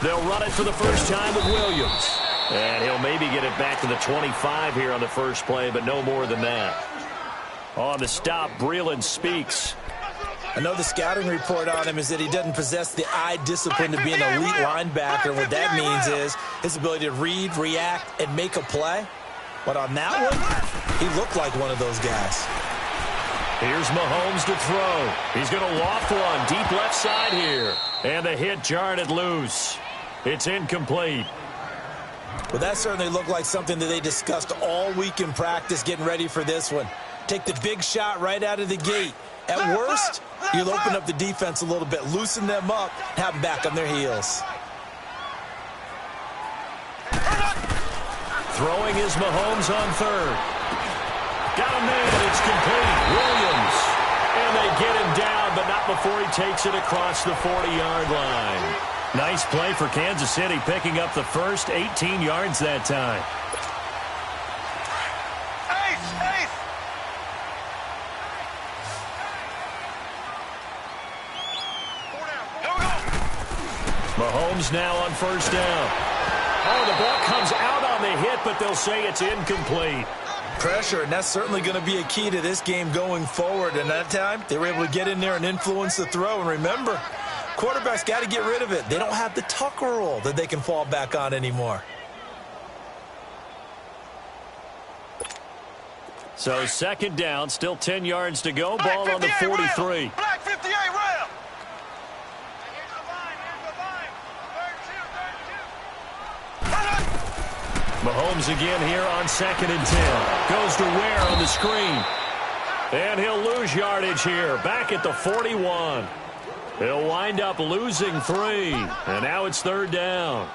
They'll run it for the first time with Williams. And he'll maybe get it back to the 25 here on the first play, but no more than that. On the stop, Breeland speaks. I know the scouting report on him is that he doesn't possess the eye discipline to be an elite linebacker. What that means is his ability to read, react, and make a play. But on that one, he looked like one of those guys. Here's Mahomes to throw. He's going to loft one deep left side here. And the hit jarred it loose. It's incomplete. Well, that certainly looked like something that they discussed all week in practice getting ready for this one. Take the big shot right out of the gate. At worst, you'll open up the defense a little bit, loosen them up, have them back on their heels. Throwing is Mahomes on third. Got him in. It's complete. Williams. And they get him down, but not before he takes it across the 40-yard line. Nice play for Kansas City, picking up the first 18 yards that time. Mahomes now on first down. Oh, the ball comes out on the hit, but they'll say it's incomplete. Pressure, and that's certainly going to be a key to this game going forward. And that time, they were able to get in there and influence the throw. And remember, quarterbacks got to get rid of it. They don't have the Tucker rule that they can fall back on anymore. So second down, still 10 yards to go. Ball on the 43. Black 58 rail. Mahomes again here on 2nd and 10. Goes to Ware on the screen. And he'll lose yardage here. Back at the 41. He'll wind up losing 3. And now it's third down.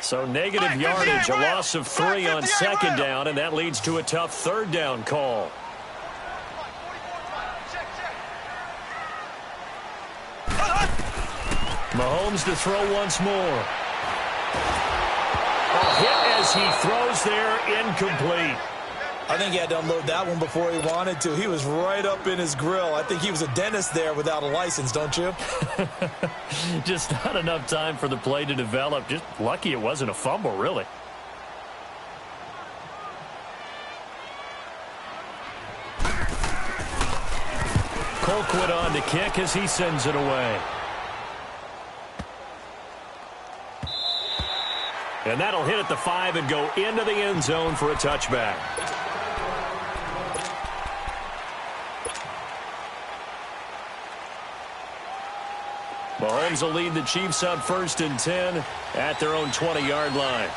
So negative yardage, a loss of 3 on second down, and that leads to a tough third down call. Mahomes to throw once more. A hit as he throws there, incomplete. I think he had to unload that one before he wanted to. He was right up in his grill. I think he was a dentist there without a license, don't you? Just not enough time for the play to develop. Just lucky it wasn't a fumble, really. Colquitt on to kick as he sends it away. And that'll hit at the 5 and go into the end zone for a touchback. Mahomes will lead the Chiefs on 1st and 10 at their own 20-yard line.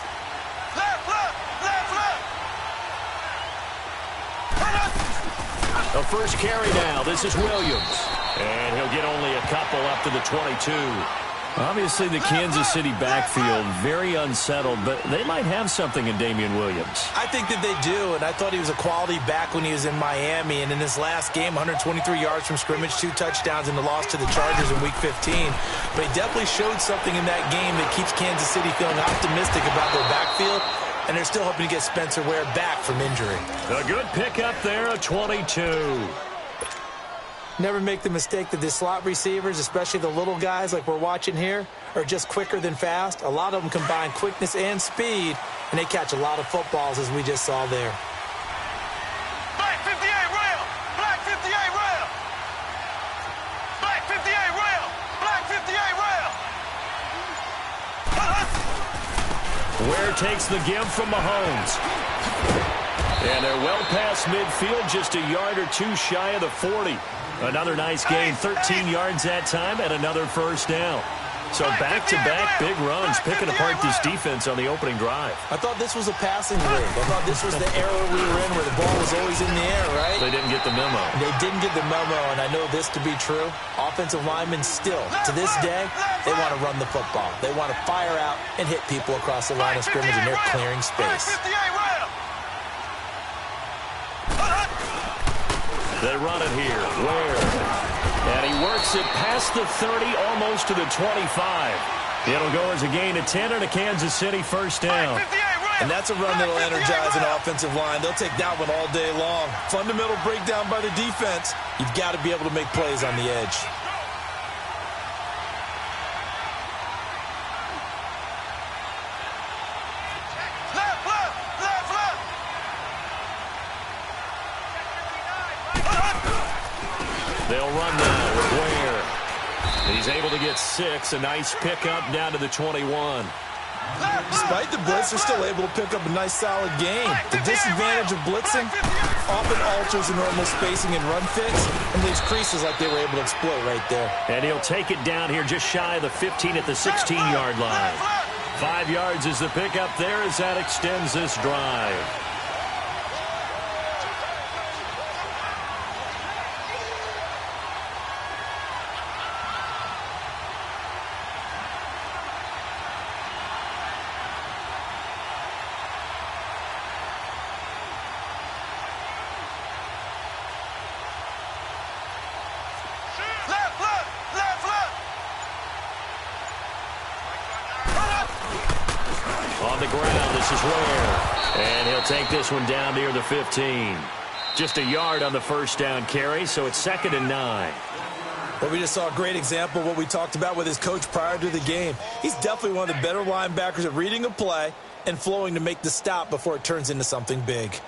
The first carry now. This is Williams. And he'll get only a couple up to the 22. Obviously, the Kansas City backfield very unsettled, but they might have something in Damian Williams. I think that they do, and I thought he was a quality back when he was in Miami. And in his last game, 123 yards from scrimmage, 2 touchdowns in the loss to the Chargers in Week 15. But he definitely showed something in that game that keeps Kansas City feeling optimistic about their backfield, and they're still hoping to get Spencer Ware back from injury. A good pickup there, a 22. Never make the mistake that the slot receivers, especially the little guys like we're watching here, are just quicker than fast. A lot of them combine quickness and speed, and they catch a lot of footballs, as we just saw there. Black 58 rail. Black 58 rail. Black 58 rail. Black 58 rail. Ware takes the give from Mahomes. And they're well past midfield, just a yard or 2 shy of the 40. Another nice gain, 13 yards that time, and another first down. So back-to-back big runs, picking apart this defense on the opening drive. I thought this was a passing league. I thought this was the era we were in where the ball was always in the air, right? They didn't get the memo. They didn't get the memo, and I know this to be true. Offensive linemen still, to this day, they want to run the football. They want to fire out and hit people across the line of scrimmage, and they're clearing space. They run it here. Ware. And he works it past the 30, almost to the 25. It'll go as a gain of 10 and a Kansas City first down. And that's a run that'll energize an offensive line. They'll take that one all day long. Fundamental breakdown by the defense. You've got to be able to make plays on the edge. And he's able to get 6. A nice pickup down to the 21. Despite the blitz, they're still able to pick up a nice, solid gain. The disadvantage of blitzing often alters the normal spacing and run fits and leaves creases like they were able to exploit right there. And he'll take it down here just shy of the 15 at the 16-yard line. 5 yards is the pickup there as that extends this drive. On the ground, this is Ware. And he'll take this one down near the 15. Just a yard on the first down carry, so it's 2nd and 9. Well, we just saw a great example of what we talked about with his coach prior to the game. He's definitely one of the better linebackers at reading a play and flowing to make the stop before it turns into something big.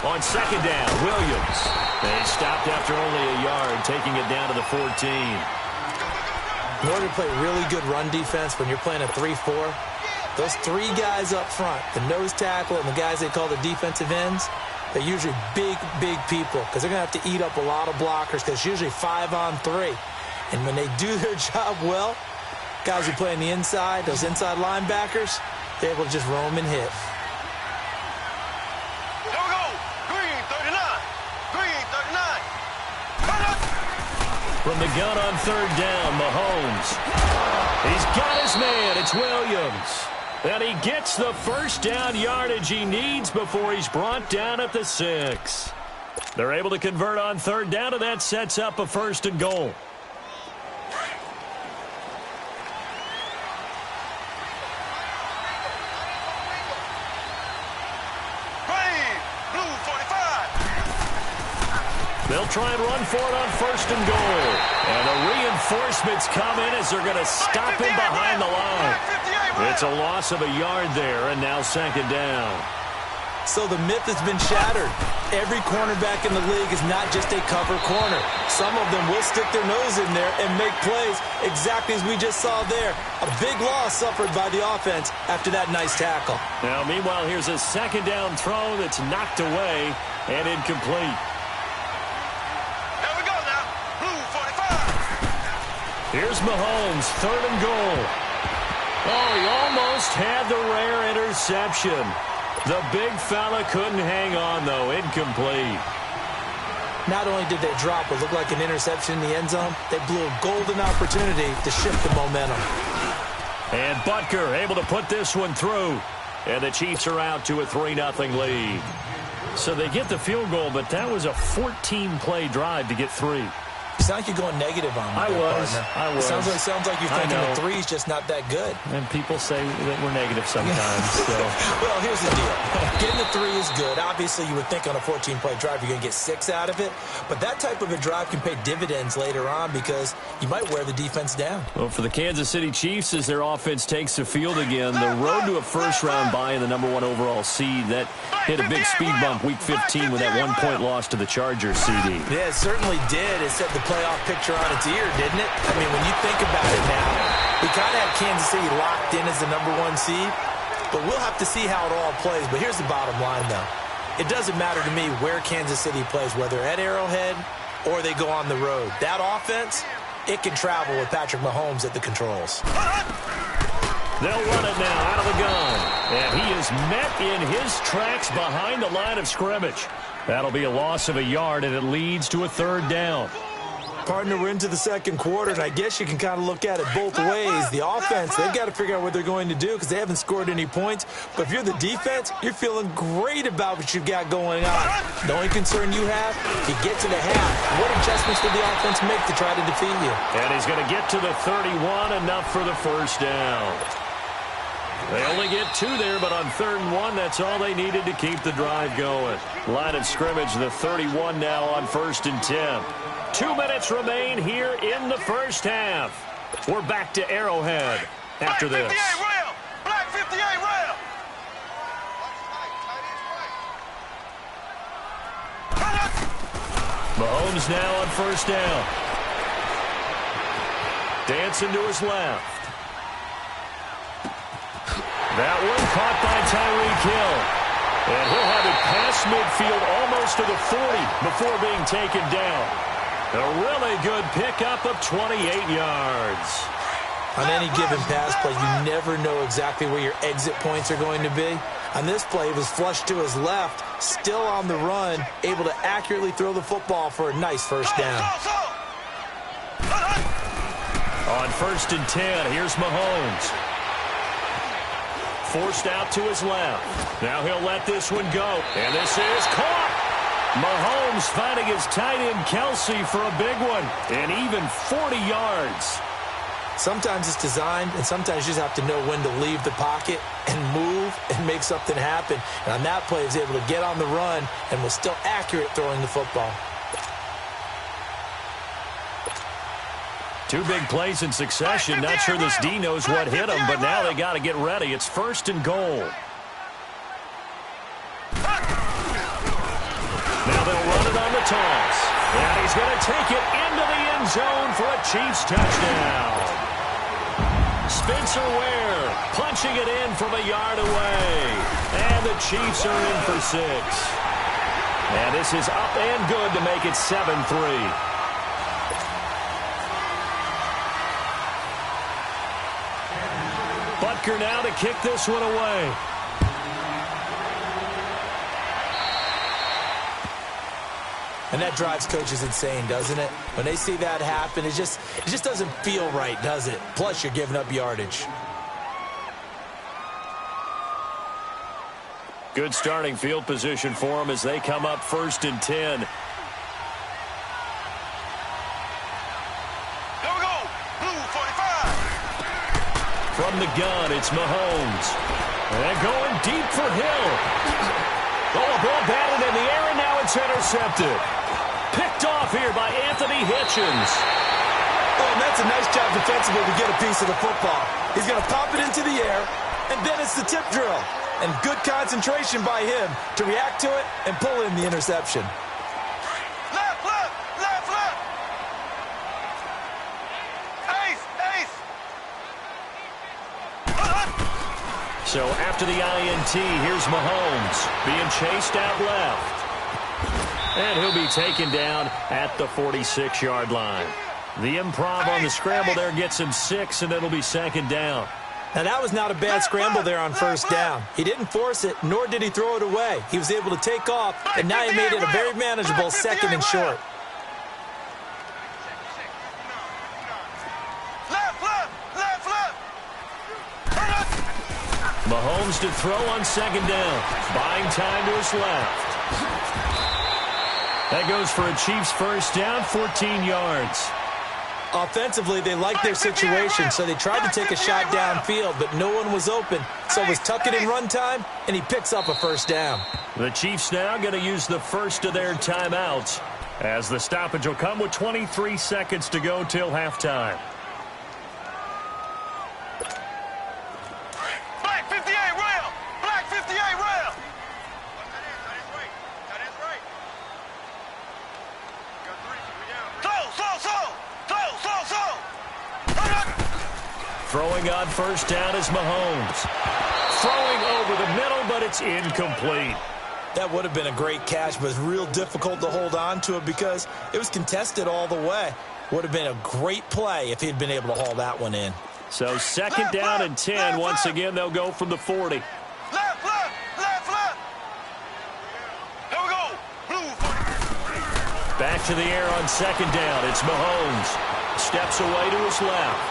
On 2nd down, Williams. They stopped after only a yard, taking it down to the 14. In order to play really good run defense when you're playing a 3-4, those 3 guys up front, the nose tackle and the guys they call the defensive ends, they're usually big, big people because they're going to have to eat up a lot of blockers because it's usually 5-on-3. And when they do their job well, guys who play on the inside, those inside linebackers, they're able to just roam and hit. From the gun on 3rd down, Mahomes. He's got his man. It's Williams. And he gets the first down yardage he needs before he's brought down at the 6. They're able to convert on 3rd down, and that sets up a 1st and goal. They'll try and run for it on 1st and goal. And the reinforcements come in as they're going to stop him behind the line. It's a loss of a yard there, and now 2nd down. So the myth has been shattered. Every cornerback in the league is not just a cover corner. Some of them will stick their nose in there and make plays exactly as we just saw there. A big loss suffered by the offense after that nice tackle. Now, meanwhile, here's a 2nd down throw that's knocked away and incomplete. Here's Mahomes, 3rd and goal. Oh, he almost had the rare interception. The big fella couldn't hang on, though. Incomplete. Not only did they drop what looked like an interception in the end zone, they blew a golden opportunity to shift the momentum. And Butker able to put this one through. And the Chiefs are out to a 3-0 lead. So they get the field goal, but that was a 14-play drive to get 3. You sound like you're going negative on me. I was. Sounds like you're thinking the 3's just not that good. And people say that we're negative sometimes. So. Well, here's the deal. Getting the 3 is good. Obviously, you would think on a 14-play drive you're going to get 6 out of it. But that type of a drive can pay dividends later on because you might wear the defense down. Well, for the Kansas City Chiefs, as their offense takes the field again, the road to a first-round bye in the #1 overall seed, that hit a big speed bump week 15 with that 1-point loss to the Chargers, CD. Yeah, it certainly did. It set the playoff picture on its ear, didn't it? I mean, when you think about it now, we kind of have Kansas City locked in as the #1 seed, but we'll have to see how it all plays. But here's the bottom line, though. It doesn't matter to me where Kansas City plays, whether at Arrowhead or they go on the road. That offense, it can travel with Patrick Mahomes at the controls. They'll run it now out of the gun. And he is met in his tracks behind the line of scrimmage. That'll be a loss of a yard, and it leads to a 3rd down. Partner, we're into the second quarter, and I guess you can kind of look at it both ways. The offense, they've got to figure out what they're going to do because they haven't scored any points. But if you're the defense, you're feeling great about what you've got going on. The only concern you have, if you get to the half, what adjustments did the offense make to try to defeat you? And he's going to get to the 31, enough for the first down. They only get 2 there, but on 3rd and 1, that's all they needed to keep the drive going. Line of scrimmage, the 31 now on 1st and 10. 2 minutes remain here in the first half. We're back to Arrowhead after this. Black 58 rail. Mahomes now on 1st down. Dancing to his left. That one caught by Tyreek Hill. And he'll have it past midfield almost to the 40 before being taken down. A really good pickup of 28 yards. On any given pass play, you never know exactly where your exit points are going to be. On this play, it was flushed to his left, still on the run, able to accurately throw the football for a nice first down. On 1st and 10, here's Mahomes. Forced out to his left. Now he'll let this one go. And this is caught. Mahomes finding his tight end Kelsey for a big one. And even 40 yards. Sometimes it's designed, and sometimes you just have to know when to leave the pocket and move and make something happen. And on that play, he was able to get on the run and was still accurate throwing the football. 2 big plays in succession. Not sure this D knows what hit him, but now they got to get ready. It's 1st and goal. Now they'll run it on the toss. And he's going to take it into the end zone for a Chiefs touchdown. Spencer Ware punching it in from a yard away. And the Chiefs are in for 6. And this is up and good to make it 7-3. Butker now to kick this one away. And that drives coaches insane, doesn't it? When they see that happen, it just doesn't feel right, does it? Plus, you're giving up yardage. Good starting field position for them as they come up 1st and 10. Here we go. Blue 45. From the gun, it's Mahomes. And going deep for Hill. Oh, a ball batted in the air, and now it's intercepted. Picked off here by Anthony Hitchens. Oh, and that's a nice job defensively to get a piece of the football. He's going to pop it into the air, and then it's the tip drill. And good concentration by him to react to it and pull in the interception. Left, left, left, left. Ace, ace. So after the INT, here's Mahomes being chased out left. And he'll be taken down at the 46-yard line. The improv on the scramble there gets him 6, and it'll be 2nd down. Now, that was not a bad scramble there on 1st down. He didn't force it, nor did he throw it away. He was able to take off, and now he made it a very manageable 2nd and short. Left, left, left, left. Mahomes to throw on 2nd down. Buying time to his left. That goes for a Chiefs first down, 14 yards. Offensively, they liked their situation, so they tried to take a shot downfield, but no one was open. So it was tuck it in run time, and he picks up a 1st down. The Chiefs now going to use the first of their timeouts, as the stoppage will come with 23 seconds to go till halftime. Black 58 rail. Black 58 rail. Throwing on 1st down is Mahomes. Throwing over the middle, but it's incomplete. That would have been a great catch, but it's real difficult to hold on to it because it was contested all the way. Would have been a great play if he'd been able to haul that one in. So 2nd down and 10. Once again, they'll go from the 40. Left, left, left, left. Here we go. Blue 40. Back to the air on second down. It's Mahomes. Steps away to his left.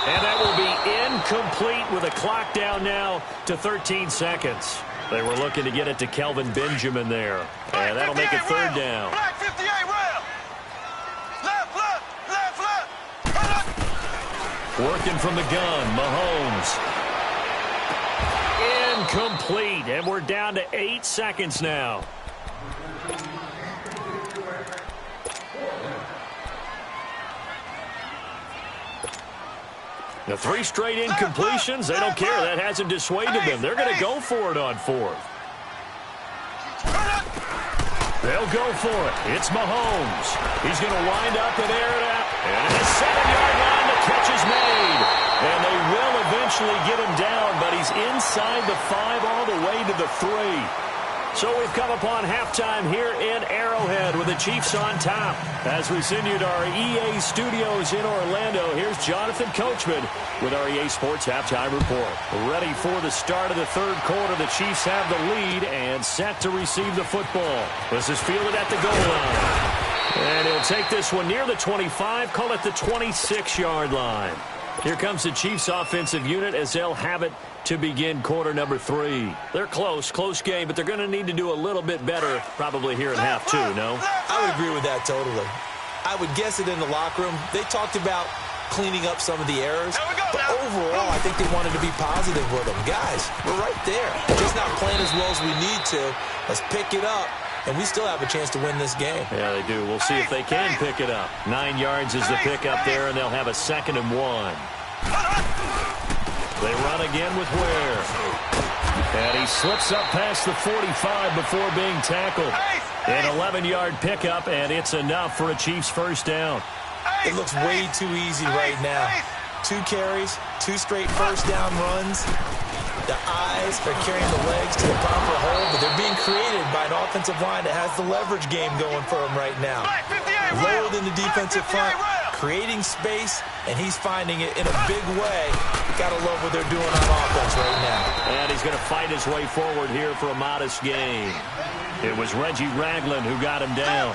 And that will be incomplete with a clock down now to 13 seconds. They were looking to get it to Kelvin Benjamin there. And that'll make it third down. Black 58 rail. Left, left, left. Working from the gun, Mahomes. Incomplete, and we're down to 8 seconds now. The 3 straight incompletions, they don't care. That hasn't dissuaded them. They're going to go for it on fourth. They'll go for it. It's Mahomes. He's going to wind up and air it out. And at the 7-yard line, the catch is made. And they will eventually get him down, but he's inside the 5 all the way to the 3. So we've come upon halftime here in Arrowhead with the Chiefs on top. As we send you to our EA studios in Orlando, here's Jonathan Coachman with our EA Sports Halftime Report. Ready for the start of the third quarter. The Chiefs have the lead and set to receive the football. This is fielded at the goal line. And he'll take this one near the 25, call it the 26-yard line. Here comes the Chiefs offensive unit as they'll have it to begin quarter number 3. They're close game, but they're going to need to do a little bit better probably here in half 2, no? I would agree with that totally. I would guess it in the locker room. They talked about cleaning up some of the errors, but overall, I think they wanted to be positive with them. Guys, we're right there. Just not playing as well as we need to. Let's pick it up, and we still have a chance to win this game. Yeah, they do. We'll see if they can pick it up. 9 yards is the pickup there, and they'll have a 2nd and 1. They run again with Ware. And he slips up past the 45 before being tackled. An 11-yard pickup, and it's enough for a Chiefs first down. It looks way too easy right now. 2 carries, 2 straight first down runs. The eyes are carrying the legs to the proper hole, but they're being created by an offensive line that has the leverage game going for them right now. Lowered in the defensive front, creating space, and he's finding it in a big way. Gotta love what they're doing on offense right now. And he's going to fight his way forward here for a modest gain. It was Reggie Ragland who got him down.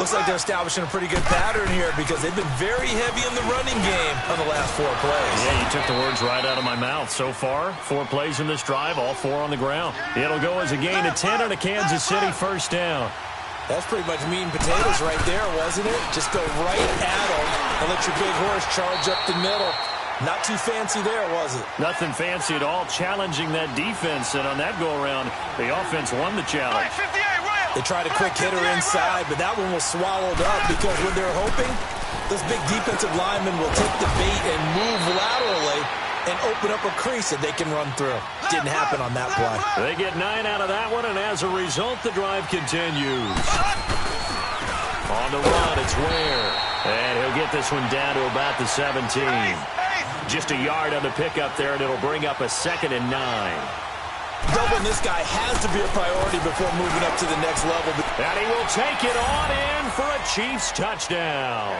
Looks like they're establishing a pretty good pattern here because they've been very heavy in the running game on the last 4 plays. Yeah, you took the words right out of my mouth. So far, 4 plays in this drive, all 4 on the ground. It'll go as a gain of 10 on a Kansas City first down. That's pretty much meat and potatoes right there, wasn't it? Just go right at them and let your big horse charge up the middle. Not too fancy there, was it? Nothing fancy at all, challenging that defense. And on that go-around, the offense won the challenge. They tried a quick hitter inside, but that one was swallowed up because when they're hoping, those big defensive linemen will take the bait and move laterally and open up a crease that they can run through. Didn't happen on that play. They get 9 out of that one, and as a result, the drive continues. On the run, it's Ware. And he'll get this one down to about the 17. Just a yard on the pickup there, and it'll bring up a 2nd and 9. Doubling this guy has to be a priority before moving up to the next level. And he will take it on in for a Chiefs touchdown.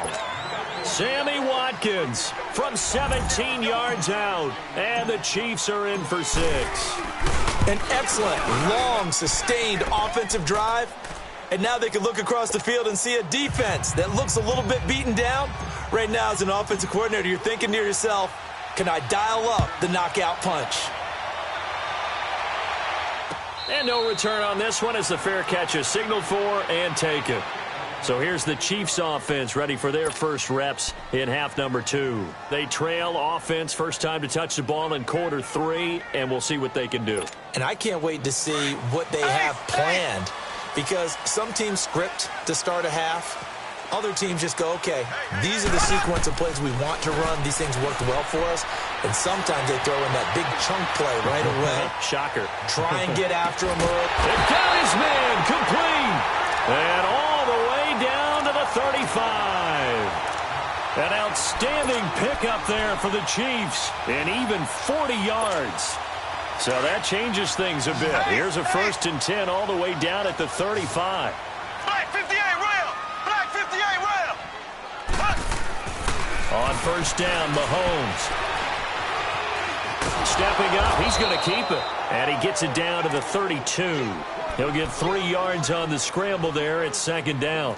Sammy Watkins from 17 yards out, and the Chiefs are in for 6. An excellent, long, sustained offensive drive. And now they can look across the field and see a defense that looks a little bit beaten down. Right now, as an offensive coordinator, you're thinking to yourself, can I dial up the knockout punch? And no return on this one as the fair catch is signaled for and taken. So here's the Chiefs offense ready for their first reps in half number 2. They trail offense, first time to touch the ball in quarter 3, and we'll see what they can do. And I can't wait to see what they have planned, because some teams script to start a half. Other teams just go, okay, these are the sequence of plays we want to run. These things worked well for us. And sometimes they throw in that big chunk play right away. Shocker. Try and get after him early. It got his man complete. And all the way down to the 35. An outstanding pickup there for the Chiefs. And even 40 yards. So that changes things a bit. Here's a 1st and 10 all the way down at the 35. Black 58 rail. Black 58 rail. On first down, Mahomes. Stepping up, he's going to keep it. And he gets it down to the 32. He'll get 3 yards on the scramble there. It's second down.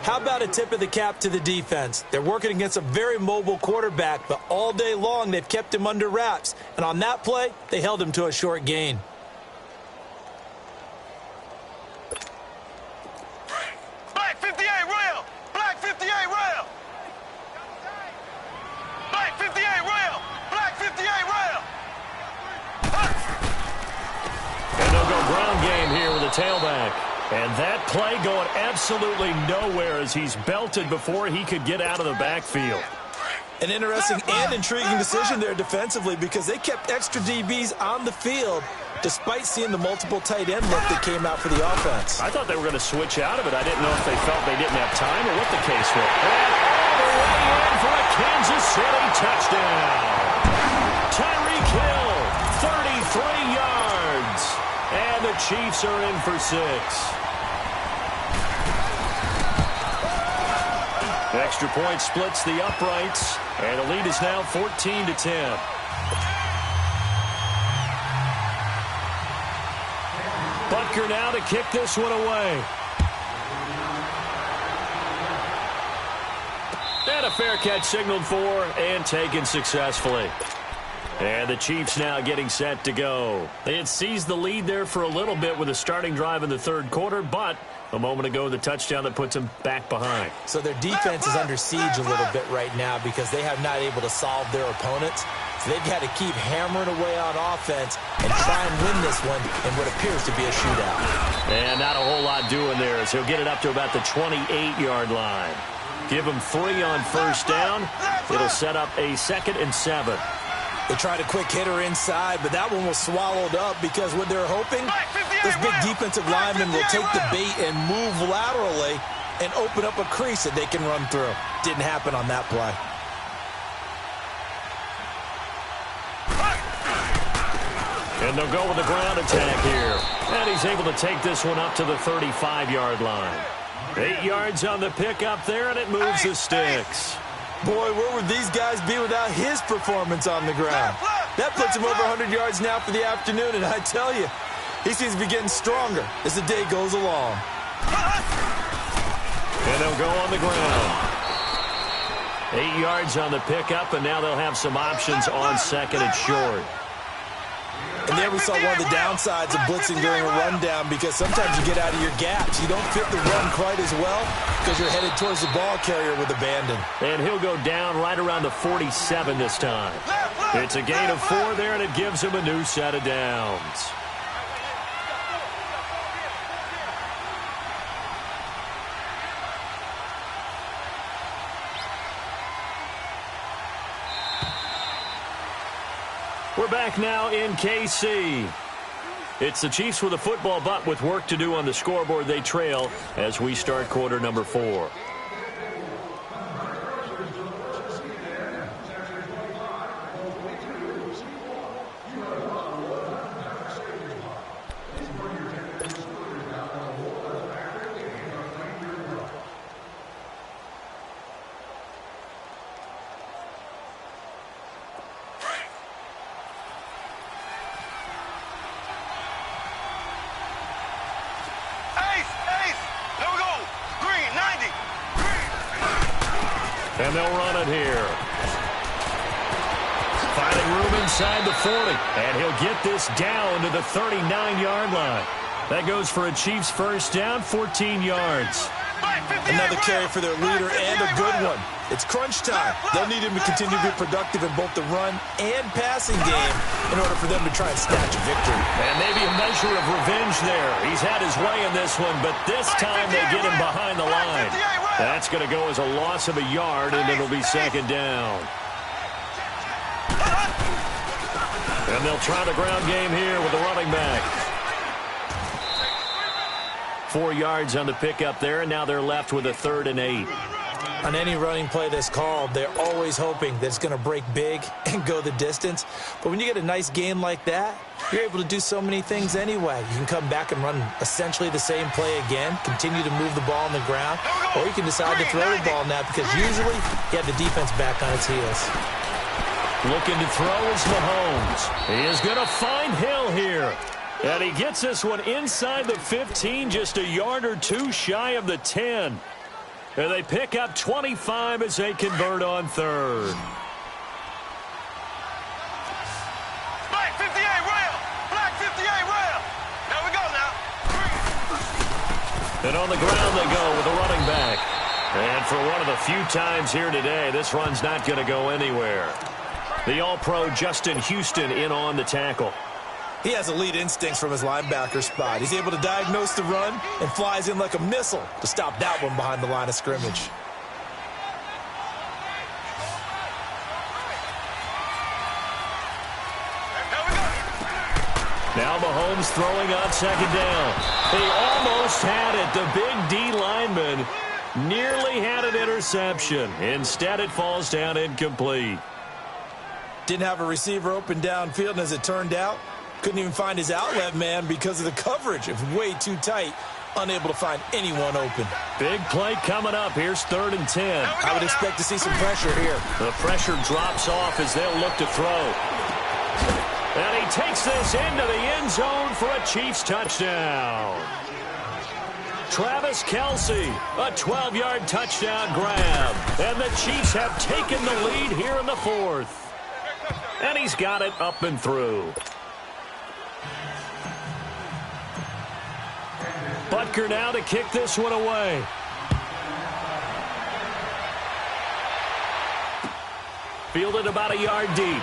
How about a tip of the cap to the defense? They're working against a very mobile quarterback, but all day long they've kept him under wraps. And on that play, they held him to a short gain. Black 58 rail! Black 58 rail! Black 58 rail! Black 58 rail! And they'll go ground game here with a tailback. And that play going absolutely nowhere as he's belted before he could get out of the backfield. An interesting and intriguing decision there defensively because they kept extra DBs on the field despite seeing the multiple tight end look that came out for the offense. I thought they were going to switch out of it. I didn't know if they felt they didn't have time or what the case was. And all the way in for a Kansas City touchdown. Tyreek Hill, 33 yards. And the Chiefs are in for 6. Extra point splits the uprights, and the lead is now 14-10. Butker now to kick this one away. And a fair catch signaled for and taken successfully. And the Chiefs now getting set to go. They had seized the lead there for a little bit with a starting drive in the third quarter, but a moment ago the touchdown that puts them back behind. So their defense is under siege a little bit right now because they have not able to solve their opponents. So they've got to keep hammering away on offense and try and win this one in what appears to be a shootout. And not a whole lot doing there as he'll get it up to about the 28-yard line. Give him 3 on first down. It'll set up a 2nd and 7. They tried a quick hitter inside, but that one was swallowed up because what they're hoping, this big defensive lineman will take the bait and move laterally and open up a crease that they can run through. Didn't happen on that play. And they'll go with the ground attack here. And he's able to take this one up to the 35-yard line. 8 yards on the pickup there, and it moves the sticks. Boy, where would these guys be without his performance on the ground? That puts him over 100 yards now for the afternoon, and I tell you, he seems to be getting stronger as the day goes along. And they'll go on the ground. 8 yards on the pickup, and now they'll have some options on 2nd and short. And there we saw one of the downsides of blitzing during a rundown because sometimes you get out of your gaps. You don't fit the run quite as well because you're headed towards the ball carrier with abandon. And he'll go down right around the 47 this time. It's a gain of 4 there, and it gives him a new set of downs. We're back now in KC. It's the Chiefs with a football, but with work to do on the scoreboard, they trail as we start quarter number 4. And they'll run it here. Finding room inside the 40. And he'll get this down to the 39-yard line. That goes for a Chiefs first down, 14 yards. Another carry for their leader and a good one. It's crunch time. They'll need him to continue to be productive in both the run and passing game in order for them to try and snatch a victory. And maybe a measure of revenge there. He's had his way in this one, but this time they get him behind the line. That's going to go as a loss of a yard, and it'll be second down. And they'll try the ground game here with the running back. 4 yards on the pickup there, and now they're left with a 3rd and 8. On any running play that's called, they're always hoping that it's going to break big and go the distance. But when you get a nice game like that, you're able to do so many things anyway. You can come back and run essentially the same play again, continue to move the ball on the ground, or you can decide to throw the ball now because usually you have the defense back on its heels. Looking to throw is Mahomes. He is going to find Hill here. And he gets this one inside the 15, just a yard or two shy of the 10. And they pick up 25 as they convert on third. Black 58 rail. Black 58 rail. There we go now. And on the ground they go with a running back. And for one of the few times here today, this run's not going to go anywhere. The All-Pro Justin Houston in on the tackle. He has elite instincts from his linebacker spot. He's able to diagnose the run and flies in like a missile to stop that one behind the line of scrimmage. Now Mahomes throwing on second down. He almost had it. The big D lineman nearly had an interception. Instead, it falls down incomplete. Didn't have a receiver open downfield, and as it turned out, couldn't even find his outlet man because of the coverage. It was way too tight, unable to find anyone open. Big play coming up. Here's 3rd and 10. I would expect to see some pressure here. The pressure drops off as they'll look to throw. And he takes this into the end zone for a Chiefs touchdown. Travis Kelce, a 12-yard touchdown grab. And the Chiefs have taken the lead here in the 4th. And he's got it up and through. Butker now to kick this one away. Fielded about a yard deep.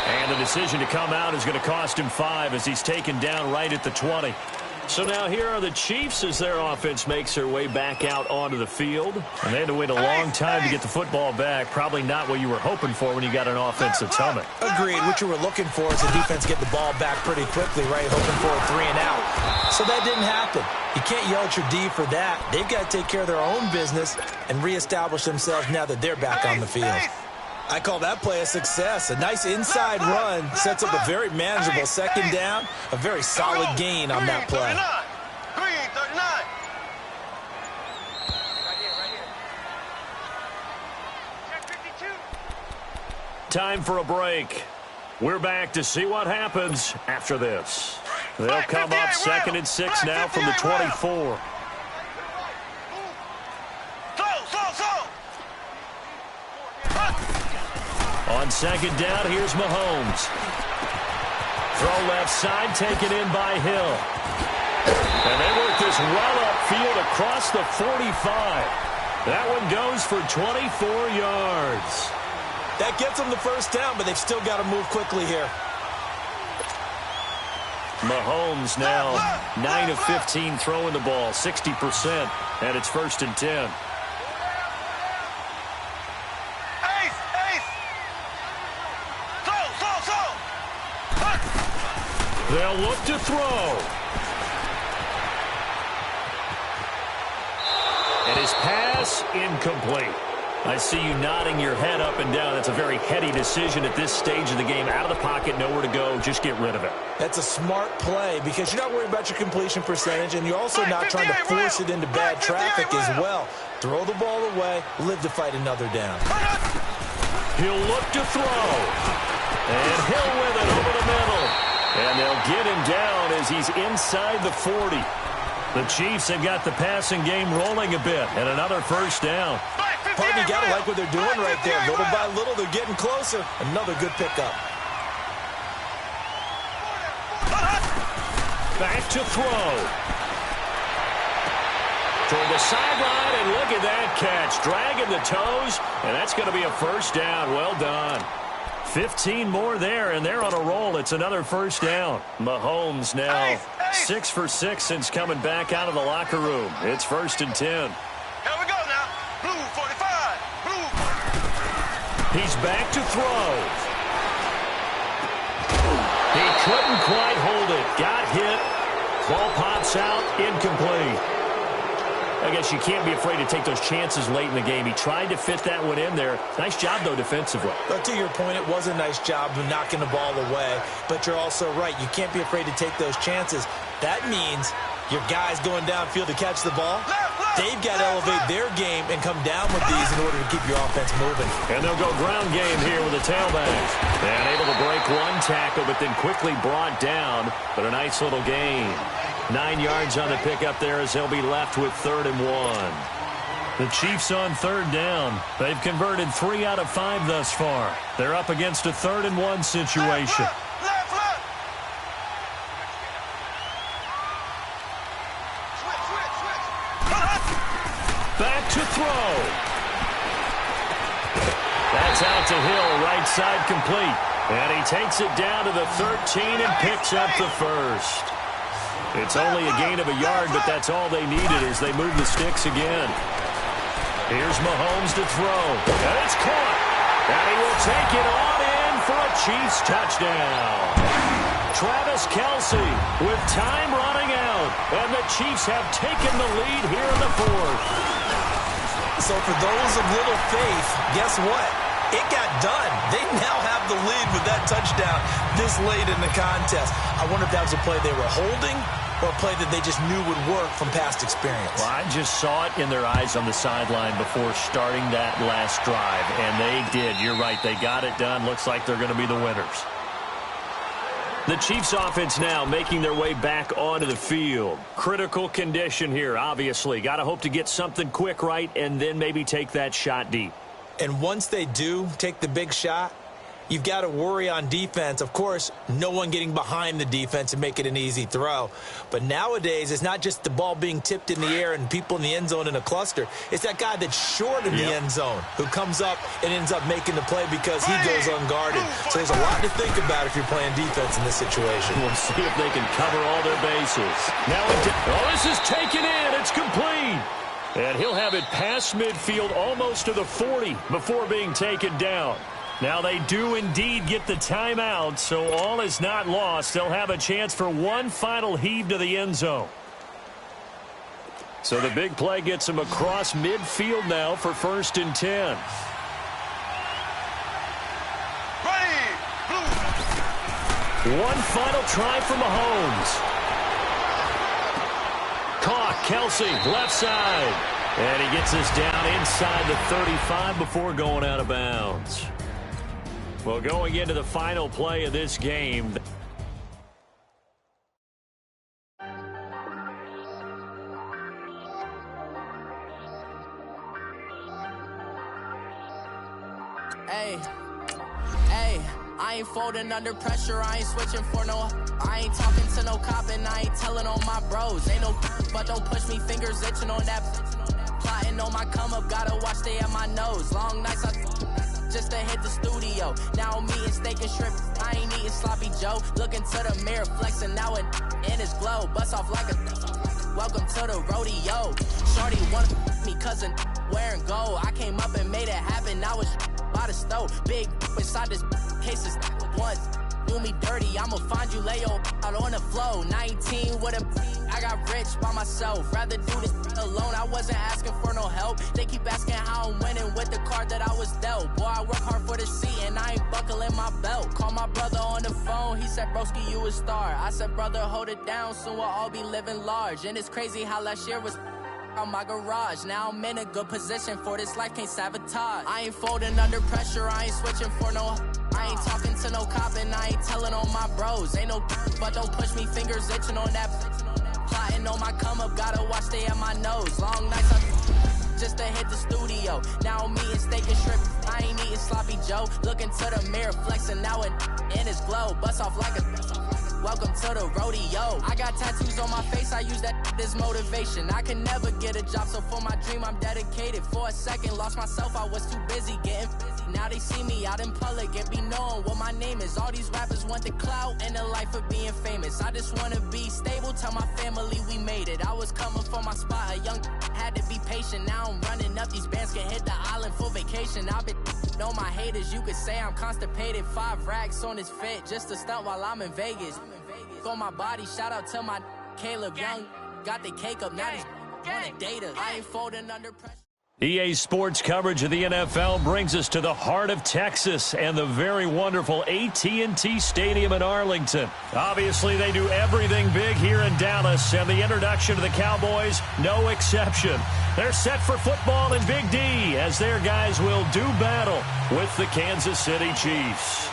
And the decision to come out is going to cost him 5 as he's taken down right at the 20. So now here are the Chiefs as their offense makes their way back out onto the field. And they had to wait a long time to get the football back. Probably not what you were hoping for when you got an offensive helmet. Agreed. What you were looking for is the defense get the ball back pretty quickly, right? Hoping for a 3 and out. So that didn't happen. You can't yell at your D for that. They've got to take care of their own business and reestablish themselves now that they're back on the field. I call that play a success. A nice inside run sets up a very manageable second down. A very solid gain on that play. Green 39. Time for a break. We're back to see what happens after this. They'll come up 2nd and 6 now from the 24. On second down, here's Mahomes. Throw left side, taken in by Hill. And they work this well upfield across the 45. That one goes for 24 yards. That gets them the first down, but they've still got to move quickly here. Mahomes now 9 of 15 throwing the ball, 60%, and it's 1st and 10. They'll look to throw. And his pass incomplete. I see you nodding your head up and down. That's a very heady decision at this stage of the game. Out of the pocket, nowhere to go. Just get rid of it. That's a smart play because you're not worried about your completion percentage, and you're also not trying to force it into bad traffic as well. Throw the ball away, live to fight another down. He'll look to throw. And Hill with it over the middle. And they'll get him down as he's inside the 40. The Chiefs have got the passing game rolling a bit, and another first down. Partner, you got to like what they're doing right there. Little by little, they're getting closer. Another good pickup. Back to throw. Toward the sideline, and look at that catch. Dragging the toes, and that's going to be a first down. Well done. 15 more there, and they're on a roll. It's another first down. Mahomes now 6 for 6 since coming back out of the locker room. It's 1st and 10. Here we go now. Blue 45. Blue. He's back to throw. He couldn't quite hold it. Got hit. Ball pops out. Incomplete. I guess you can't be afraid to take those chances late in the game. He tried to fit that one in there. Nice job, though, defensively. But to your point, it was a nice job of knocking the ball away. But you're also right. You can't be afraid to take those chances. That means your guy's going downfield to catch the ball. They've got to elevate their game and come down with these in order to keep your offense moving. And they'll go ground game here with the tailback. And able to break one tackle, but then quickly brought down. But a nice little gain. 9 yards on the pickup there as they'll be left with 3rd and 1. The Chiefs on 3rd down. They've converted 3 out of 5 thus far. They're up against a 3rd and 1 situation. Back to throw. That's out to Hill, right side complete. And he takes it down to the 13 and picks up the first. It's only a gain of a yard, but that's all they needed as they move the sticks again. Here's Mahomes to throw. And it's caught. And he will take it on in for a Chiefs touchdown. Travis Kelce with time running out. And the Chiefs have taken the lead here in the 4th. So for those of little faith, guess what? It got done. They now have the lead with that touchdown this late in the contest. I wonder if that was a play they were holding or a play that they just knew would work from past experience. Well, I just saw it in their eyes on the sideline before starting that last drive, and they did. You're right. They got it done. Looks like they're going to be the winners. The Chiefs offense now making their way back onto the field. Critical condition here, obviously. Got to hope to get something quick right and then maybe take that shot deep. And once they do take the big shot, you've got to worry on defense. Of course, no one getting behind the defense and make it an easy throw. But nowadays, it's not just the ball being tipped in the air and people in the end zone in a cluster. It's that guy that's short in the end zone who comes up and ends up making the play because he goes unguarded. So there's a lot to think about if you're playing defense in this situation. We'll see if they can cover all their bases. Now, this is taken in. It's complete. And he'll have it past midfield almost to the 40 before being taken down. Now they do indeed get the timeout, so all is not lost. They'll have a chance for one final heave to the end zone. So the big play gets them across midfield now for 1st and 10. One final try for Mahomes. Caught, Kelce, left side. And he gets us down inside the 35 before going out of bounds. Well, going into the final play of this game. Hey, I ain't folding under pressure, I ain't switching for no. I ain't talking to no cop and I ain't telling on my bros. Ain't no but don't push me, fingers itching on that. Plotting on my come up, gotta watch stay at my nose. Long nights just to hit the studio. Now I'm eating steak and shrimp, I ain't eating sloppy Joe. Looking to the mirror, flexing now it in his glow. Bust off like a welcome to the rodeo. Shorty wanna me cousin wearing gold. I came up and made it happen, now it's by the stove. Big inside this cases once. Do me dirty, I'ma find you, lay your out on the floor. 19 with a, I got rich by myself. Rather do this alone, I wasn't asking for no help. They keep asking how I'm winning with the card that I was dealt. Boy, I work hard for the seat and I ain't buckling my belt. Call my brother on the phone, he said, broski, you a star. I said, brother, hold it down, soon we'll all be living large. And it's crazy how last year was on my garage. Now I'm in a good position for this life, can't sabotage. I ain't folding under pressure, I ain't switching for no. I ain't talking to no cop and I ain't telling on my bros. Ain't no but don't push me, fingers itching on that. Plotting on my come up, gotta watch stay at my nose. Long nights just to hit the studio. Now I'm eating steak and shrimp, I ain't eating sloppy Joe. Looking to the mirror, flexing now it in his glow. Bust off like a welcome to the rodeo. I got tattoos on my face, I use that as motivation. I can never get a job, so for my dream I'm dedicated. For a second, lost myself, I was too busy getting busy. Now they see me out in public and be knowing what my name is. All these rappers want the clout and the life of being famous. I just wanna be stable, tell my family we made it. I was coming for my spot, a young had to be patient. Now I'm running up, these bands can hit the island for vacation. I've been know my haters, you could say I'm constipated. 5 racks on his fit, just to stunt while I'm in Vegas. On my body, shout out to my Caleb Young. Got the cake up, now he's wanna date us. I ain't folding under pressure. EA Sports coverage of the NFL brings us to the heart of Texas and the very wonderful AT&T Stadium in Arlington. Obviously, they do everything big here in Dallas, and the introduction to the Cowboys, no exception. They're set for football in Big D as their guys will do battle with the Kansas City Chiefs.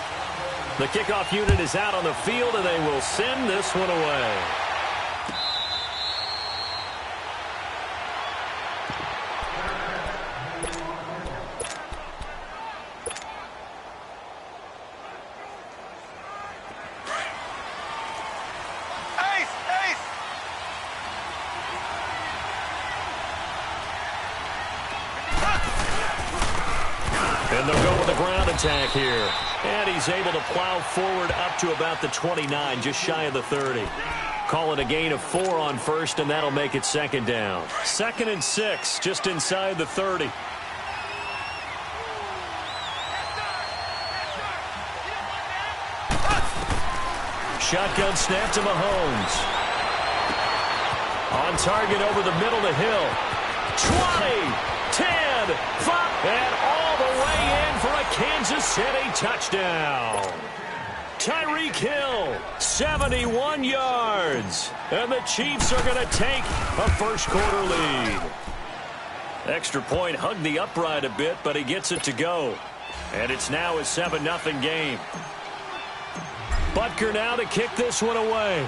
The kickoff unit is out on the field, and they will send this one away. And they'll go with a ground attack here. And he's able to plow forward up to about the 29, just shy of the 30. Call it a gain of 4 on first, and that'll make it second down. 2nd and 6, just inside the 30. Shotgun snap to Mahomes. On target over the middle to Hill. 20, 10, 5, and all the way in for a Kansas City touchdown. Tyreek Hill, 71 yards. And the Chiefs are going to take a first-quarter lead. Extra point hugged the upright a bit, but he gets it to go. And it's now a 7-0 game. Butker now to kick this one away.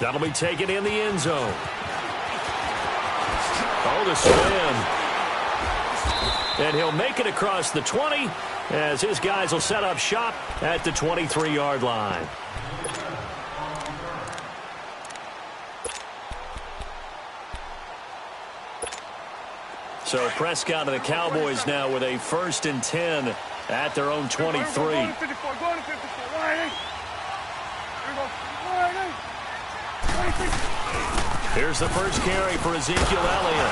That'll be taken in the end zone. Oh, the spin. And he'll make it across the 20 as his guys will set up shop at the 23-yard line. So Prescott and the Cowboys now with a 1st and 10 at their own 23. Here's the first carry for Ezekiel Elliott.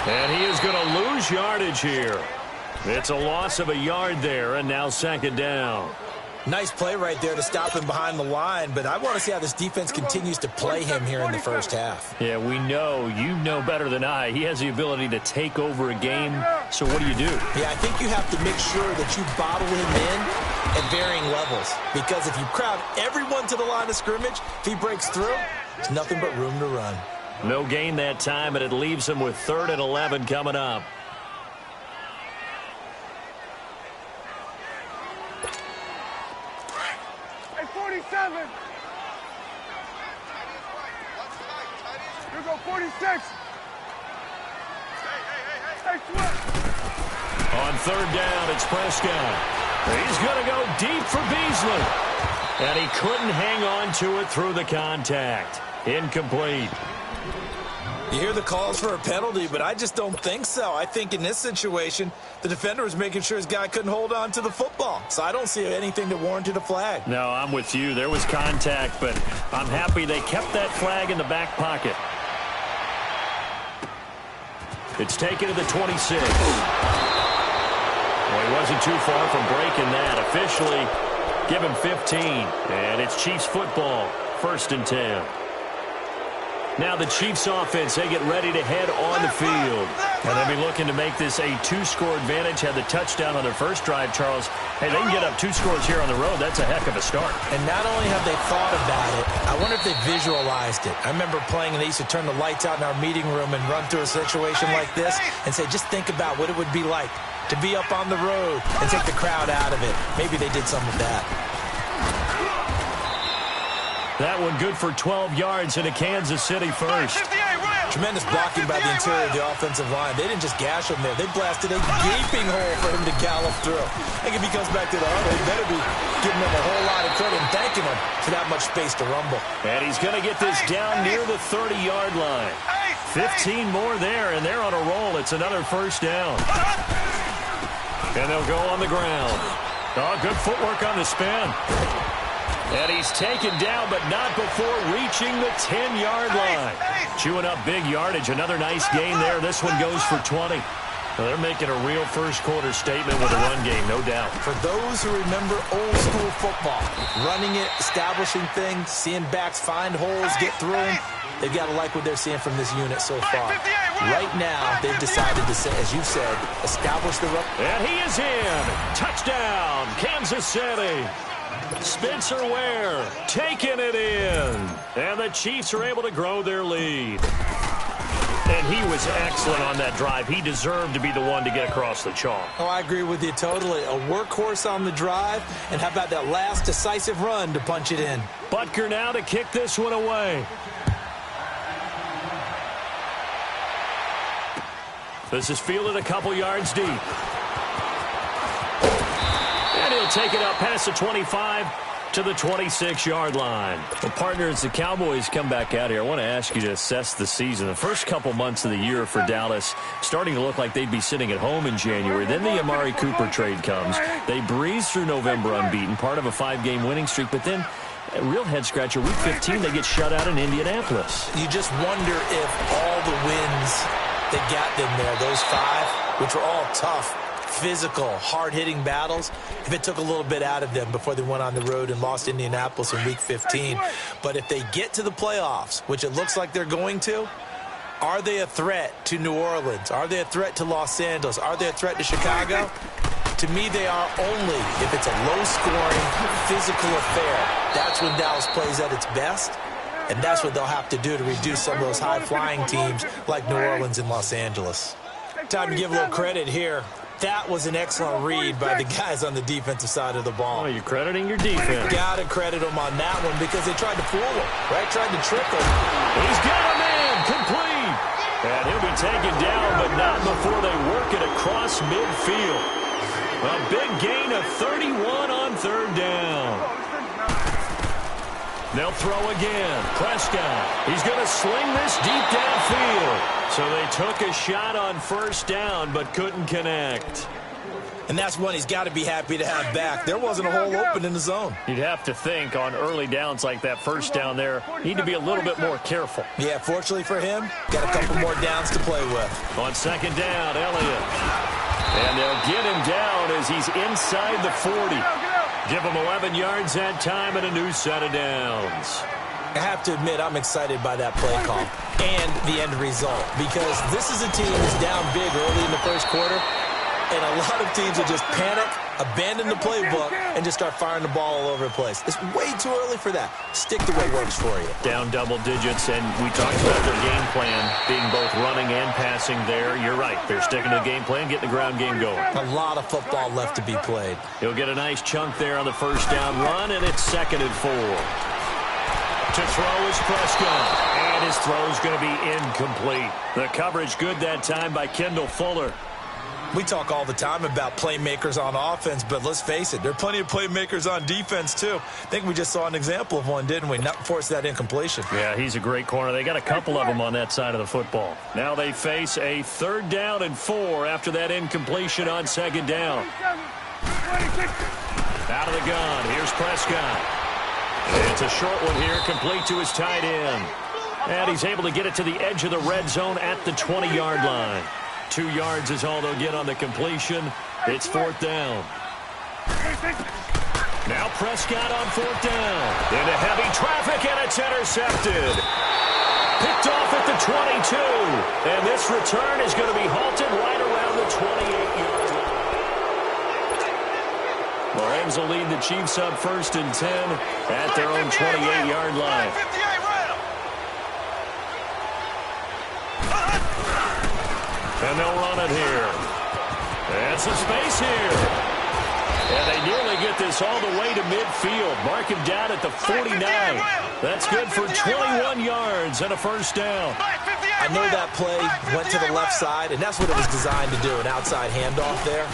And he is going to lose yardage here. It's a loss of a yard there, and now 2nd down. Nice play right there to stop him behind the line, but I want to see how this defense continues to play him here in the first half. Yeah, we know. You know better than I. He has the ability to take over a game. So what do you do? Yeah, I think you have to make sure that you bottle him in at varying levels. Because if you crowd everyone to the line of scrimmage, if he breaks through, there's nothing but room to run. No gain that time, and it leaves him with 3rd and 11 coming up. Hey, 47. Here we go, 46. Hey, Swift. On 3rd down, it's Prescott. He's going to go deep for Beasley. And he couldn't hang on to it through the contact. Incomplete. You hear the calls for a penalty, but I just don't think so. I think in this situation, the defender was making sure his guy couldn't hold on to the football. So I don't see anything that warranted a flag. No, I'm with you. There was contact, but I'm happy they kept that flag in the back pocket. It's taken to the 26. Well, he wasn't too far from breaking that. Officially, give him 15. And it's Chiefs football, 1st and 10. Now the Chiefs offense, they get ready to head on the field. And they'll be looking to make this a 2-score advantage. Had the touchdown on their first drive, Charles. Hey, they can get up 2 scores here on the road. That's a heck of a start. And not only have they thought about it, I wonder if they visualized it. I remember playing, and they used to turn the lights out in our meeting room and run through a situation like this and say, just think about what it would be like to be up on the road and take the crowd out of it. Maybe they did some of that. That one good for 12 yards into Kansas City first. Tremendous blocking by the interior of the offensive line. They didn't just gash him there. They blasted a gaping hole for him to gallop through. I think if he comes back to the huddle, he better be giving him a whole lot of credit and thanking him for that much space to rumble. And he's going to get this down near the 30-yard line. 15 more there, and they're on a roll. It's another 1st down. And they'll go on the ground. Oh, good footwork on the spin. And he's taken down, but not before reaching the 10-yard line. Chewing up big yardage. Another nice gain there. This one goes for 20. Well, they're making a real first-quarter statement with a run game, no doubt. For those who remember old-school football, running it, establishing things, seeing backs find holes, get through them, they've got to like what they're seeing from this unit so far. Right now, they've decided to, as you said, establish the run. And he is in. Touchdown, Kansas City. Spencer Ware taking it in. And the Chiefs are able to grow their lead. And he was excellent on that drive. He deserved to be the one to get across the chalk. Oh, I agree with you totally. A workhorse on the drive. And how about that last decisive run to punch it in? Butker now to kick this one away. This is fielded a couple yards deep. And he'll take it up past the 25 to the 26-yard line. Well, partner, as the Cowboys come back out here, I want to ask you to assess the season. The first couple months of the year for Dallas starting to look like they'd be sitting at home in January. Then the Amari Cooper trade comes. They breeze through November unbeaten, part of a 5-game winning streak. But then, a real head-scratcher, Week 15, they get shut out in Indianapolis. You just wonder if all the wins that got them there, those 5, which were all tough, physical, hard-hitting battles, if it took a little bit out of them before they went on the road and lost Indianapolis in Week 15. But if they get to the playoffs, which it looks like they're going to, are they a threat to New Orleans? Are they a threat to Los Angeles? Are they a threat to Chicago? To me, they are only if it's a low-scoring, physical affair. That's when Dallas plays at its best, and that's what they'll have to do to reduce some of those high-flying teams like New Orleans and Los Angeles. Time to give a little credit here. That was an excellent read by the guys on the defensive side of the ball. Oh, you're crediting your defense. Got to credit them on that one because they tried to fool him, right? Tried to trick him. He's got a man complete. And he'll be taken down, but not before they work it across midfield. A big gain of 31 on third down. They'll throw again. Prescott. He's going to sling this deep downfield. So they took a shot on first down, but couldn't connect. And that's one he's got to be happy to have back. There wasn't a hole open in the zone. You'd have to think on early downs like that first down there, need to be a little bit more careful. Yeah, fortunately for him, got a couple more downs to play with. On second down, Elliott. And they'll get him down as he's inside the 40. Give him 11 yards that time and a new set of downs. I have to admit, I'm excited by that play call and the end result because this is a team that's down big early in the first quarter, and a lot of teams will just panic, abandon the playbook, and just start firing the ball all over the place. It's way too early for that. Stick to what works for you. Down double digits, and we talked about their game plan being both running and passing there. You're right. They're sticking to the game plan, getting the ground game going. A lot of football left to be played. He'll get a nice chunk there on the first down run, and it's 2nd and 4. To throw is Prescott, and his throw is going to be incomplete. The coverage good that time by Kendall Fuller. We talk all the time about playmakers on offense, but let's face it, there are plenty of playmakers on defense, too. I think we just saw an example of one, didn't we? Not force that incompletion. Yeah, he's a great corner. They got a couple of them on that side of the football. Now they face a 3rd down and 4 after that incompletion on 2nd down. Out of the gun, here's Prescott. It's a short one here, complete to his tight end. And he's able to get it to the edge of the red zone at the 20-yard line. 2 yards is all they'll get on the completion. It's 4th down. Now Prescott on 4th down. Into heavy traffic, and it's intercepted. Picked off at the 22. And this return is going to be halted right around the 28-yard line. Mahomes will lead the Chiefs up 1st and 10 at their own 28-yard line. And they'll run it here. And some space here. And they nearly get this all the way to midfield. Mark him down at the 49. That's good for 21 yards and a first down. I know that play went to the left side, and that's what it was designed to do, an outside handoff there.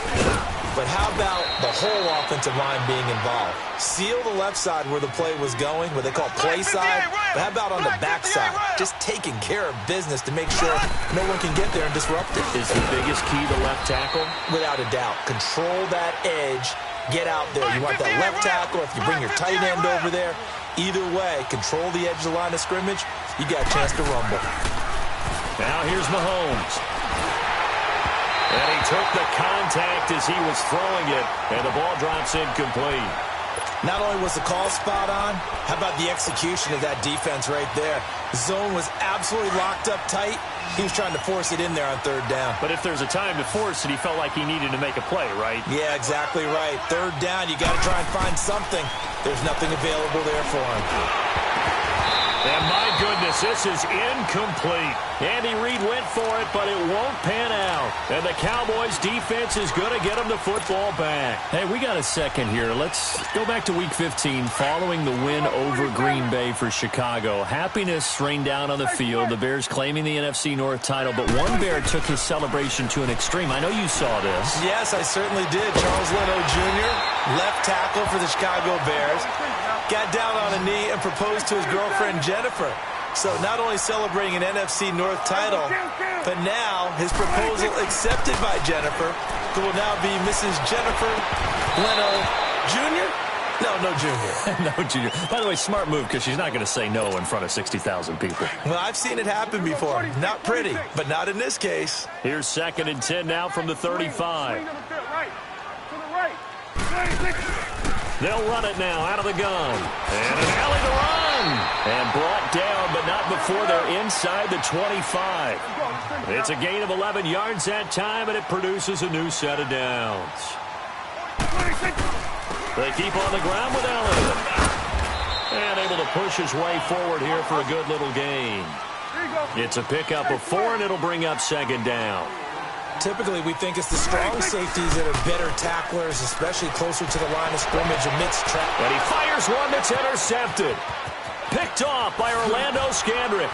But how about the whole offensive line being involved? Seal the left side where the play was going, what they call play side. But how about on the back side? Just taking care of business to make sure no one can get there and disrupt it. Is the biggest key the left tackle? Without a doubt. Control that edge. Get out there. You want that left tackle. If you bring your tight end over there, either way, control the edge of the line of scrimmage. You got a chance to rumble. Now here's Mahomes. And he took the contact as he was throwing it, and the ball drops incomplete. Not only was the call spot on, how about the execution of that defense right there? The zone was absolutely locked up tight. He was trying to force it in there on third down. But if there's a time to force it, he felt like he needed to make a play, right? Yeah, exactly right. Third down, you got to try and find something. There's nothing available there for him. And my goodness, this is incomplete. Andy Reid went for it, but it won't pan out. And the Cowboys' defense is going to get them the football back. Hey, we got a second here. Let's go back to Week 15 following the win over Green Bay for Chicago. Happiness rained down on the field. The Bears claiming the NFC North title, but one Bear took his celebration to an extreme. I know you saw this. Yes, I certainly did. Charles Leno Jr., left tackle for the Chicago Bears, got down on a knee and proposed to his girlfriend, Jennifer. So not only celebrating an NFC North title, but now his proposal accepted by Jennifer, who will now be Mrs. Jennifer Leno Jr.? No Junior. No, Junior. By the way, smart move because she's not going to say no in front of 60,000 people. Well, I've seen it happen before. Not pretty, but not in this case. Here's 2nd and 10 now from the 35. They'll run it now out of the gun. And an alley to run. And brought down, but not before they're inside the 25. It's a gain of 11 yards that time, and it produces a new set of downs. They keep on the ground with Allen. And able to push his way forward here for a good little gain. It's a pickup of 4, and it'll bring up 2nd down. Typically, we think it's the strong safeties that are better tacklers, especially closer to the line of scrimmage amidst trap. And he fires one that's intercepted. Picked off by Orlando Scandrick.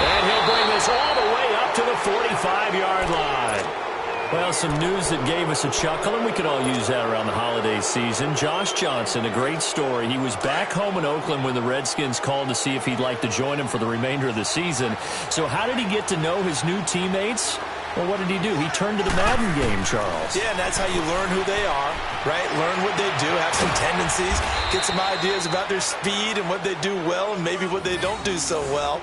And he'll bring this all the way up to the 45-yard line. Well, some news that gave us a chuckle, and we could all use that around the holiday season. Josh Johnson, a great story. He was back home in Oakland when the Redskins called to see if he'd like to join him for the remainder of the season. So how did he get to know his new teammates? Well, what did he do? He turned to the Madden game, Charles. Yeah, and that's how you learn who they are, right? Learn what they do, have some tendencies, get some ideas about their speed and what they do well and maybe what they don't do so well.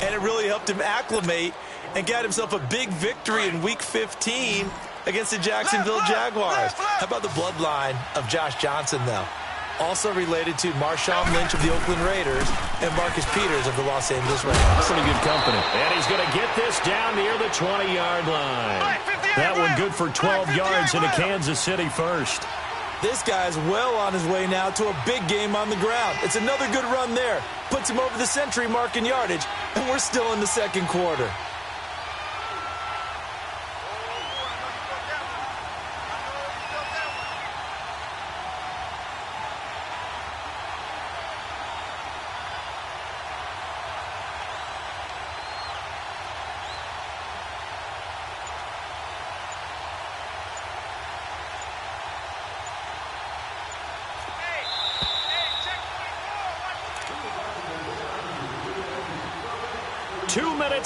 And it really helped him acclimate and got himself a big victory in Week 15 against the Jacksonville Jaguars. How about the bloodline of Josh Johnson, though? Also related to Marshawn Lynch of the Oakland Raiders and Marcus Peters of the Los Angeles Rams. Pretty good company. And he's going to get this down near the 20-yard line. That one good for 12 yards into Kansas City first. This guy's well on his way now to a big game on the ground. It's another good run there. Puts him over the century mark in yardage, and we're still in the second quarter.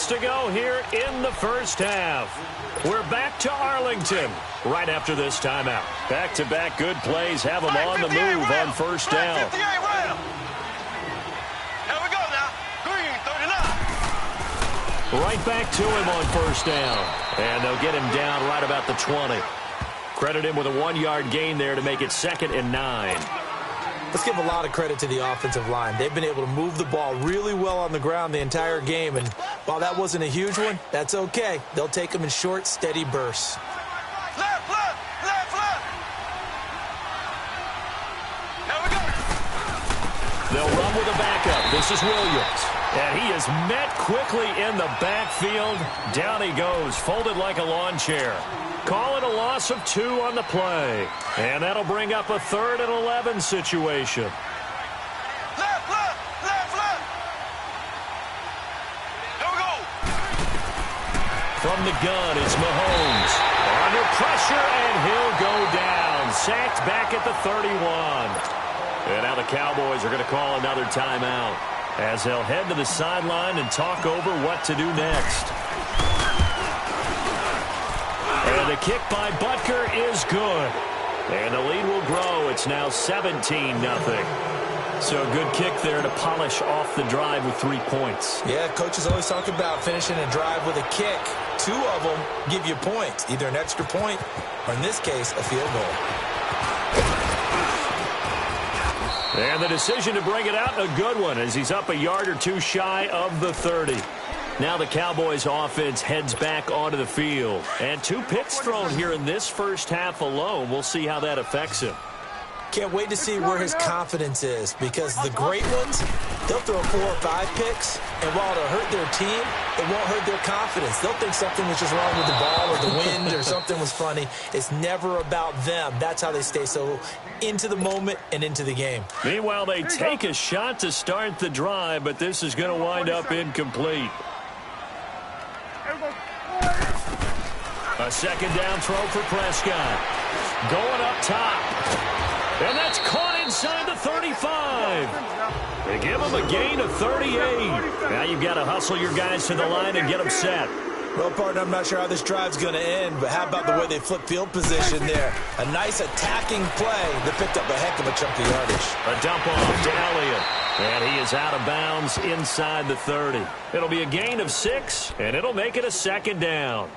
To go here in the first half. We're back to Arlington right after this timeout. Back-to-back good plays have them on the move on first down. Here we go now. Green, 39. Right back to him on first down. And they'll get him down right about the 20. Credit him with a 1-yard gain there to make it 2nd and 9. Let's give a lot of credit to the offensive line. They've been able to move the ball really well on the ground the entire game, and while that wasn't a huge one, that's okay. They'll take them in short, steady bursts. Left. Here we go. They'll run with a backup. This is Williams. And he is met quickly in the backfield. Down he goes, folded like a lawn chair. Call it a loss of 2 on the play. And that'll bring up a 3rd and 11 situation. Left. Here we go. From the gun, it's Mahomes. Under pressure, and he'll go down. Sacked back at the 31. And now the Cowboys are going to call another timeout as they'll head to the sideline and talk over what to do next. And the kick by Butker is good. And the lead will grow. It's now 17-0. So a good kick there to polish off the drive with 3 points. Yeah, coaches always talk about finishing a drive with a kick. 2 of them give you points, either an extra point or, in this case, a field goal. And the decision to bring it out, a good one, as he's up a yard or two shy of the 30. Now the Cowboys offense heads back onto the field. And 2 picks thrown here in this first half alone. We'll see how that affects him. Can't wait to see where his confidence is, because the great ones, they'll throw 4 or 5 picks, and while it'll hurt their team, it won't hurt their confidence. They'll think something was just wrong with the ball or the wind or something was funny. It's never about them. That's how they stay so into the moment and into the game. Meanwhile, they take a shot to start the drive, but this is going to wind up incomplete. A second down throw for Prescott. Going up top. And that's caught inside the 35. They give him a gain of 38. Now you've got to hustle your guys to the line and get them set. Well, partner, I'm not sure how this drive's going to end, but how about the way they flip field position there? A nice attacking play that picked up a heck of a chunk of yardage. A dump off to Elliott. And he is out of bounds inside the 30. It'll be a gain of 6, and it'll make it a second down.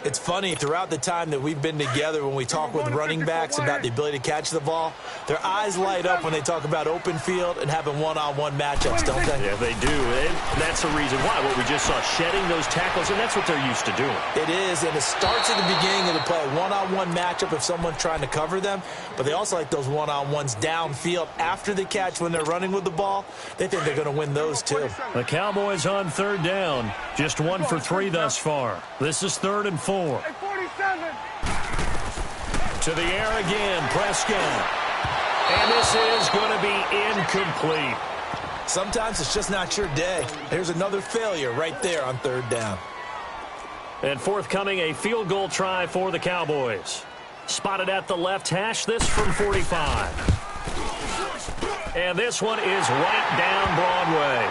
It's funny, throughout the time that we've been together, when we talk with running backs about the ability to catch the ball, their eyes light up when they talk about open field and having one-on-one matchups, don't they? Yeah, they do. And that's the reason why. What we just saw, shedding those tackles, and that's what they're used to doing. It is, and it starts at the beginning of the play. One-on-one matchup if someone's trying to cover them, but they also like those one-on-ones downfield after the catch when they're running with the ball. They think they're going to win those, too. The Cowboys on third down. Just 1 for 3 thus far. This is 3rd and 4. To the air again, Prescott. And this is going to be incomplete. Sometimes it's just not your day. There's another failure right there on 3rd down. And forthcoming, a field goal try for the Cowboys. Spotted at the left hash, this from 45. And this one is right down Broadway.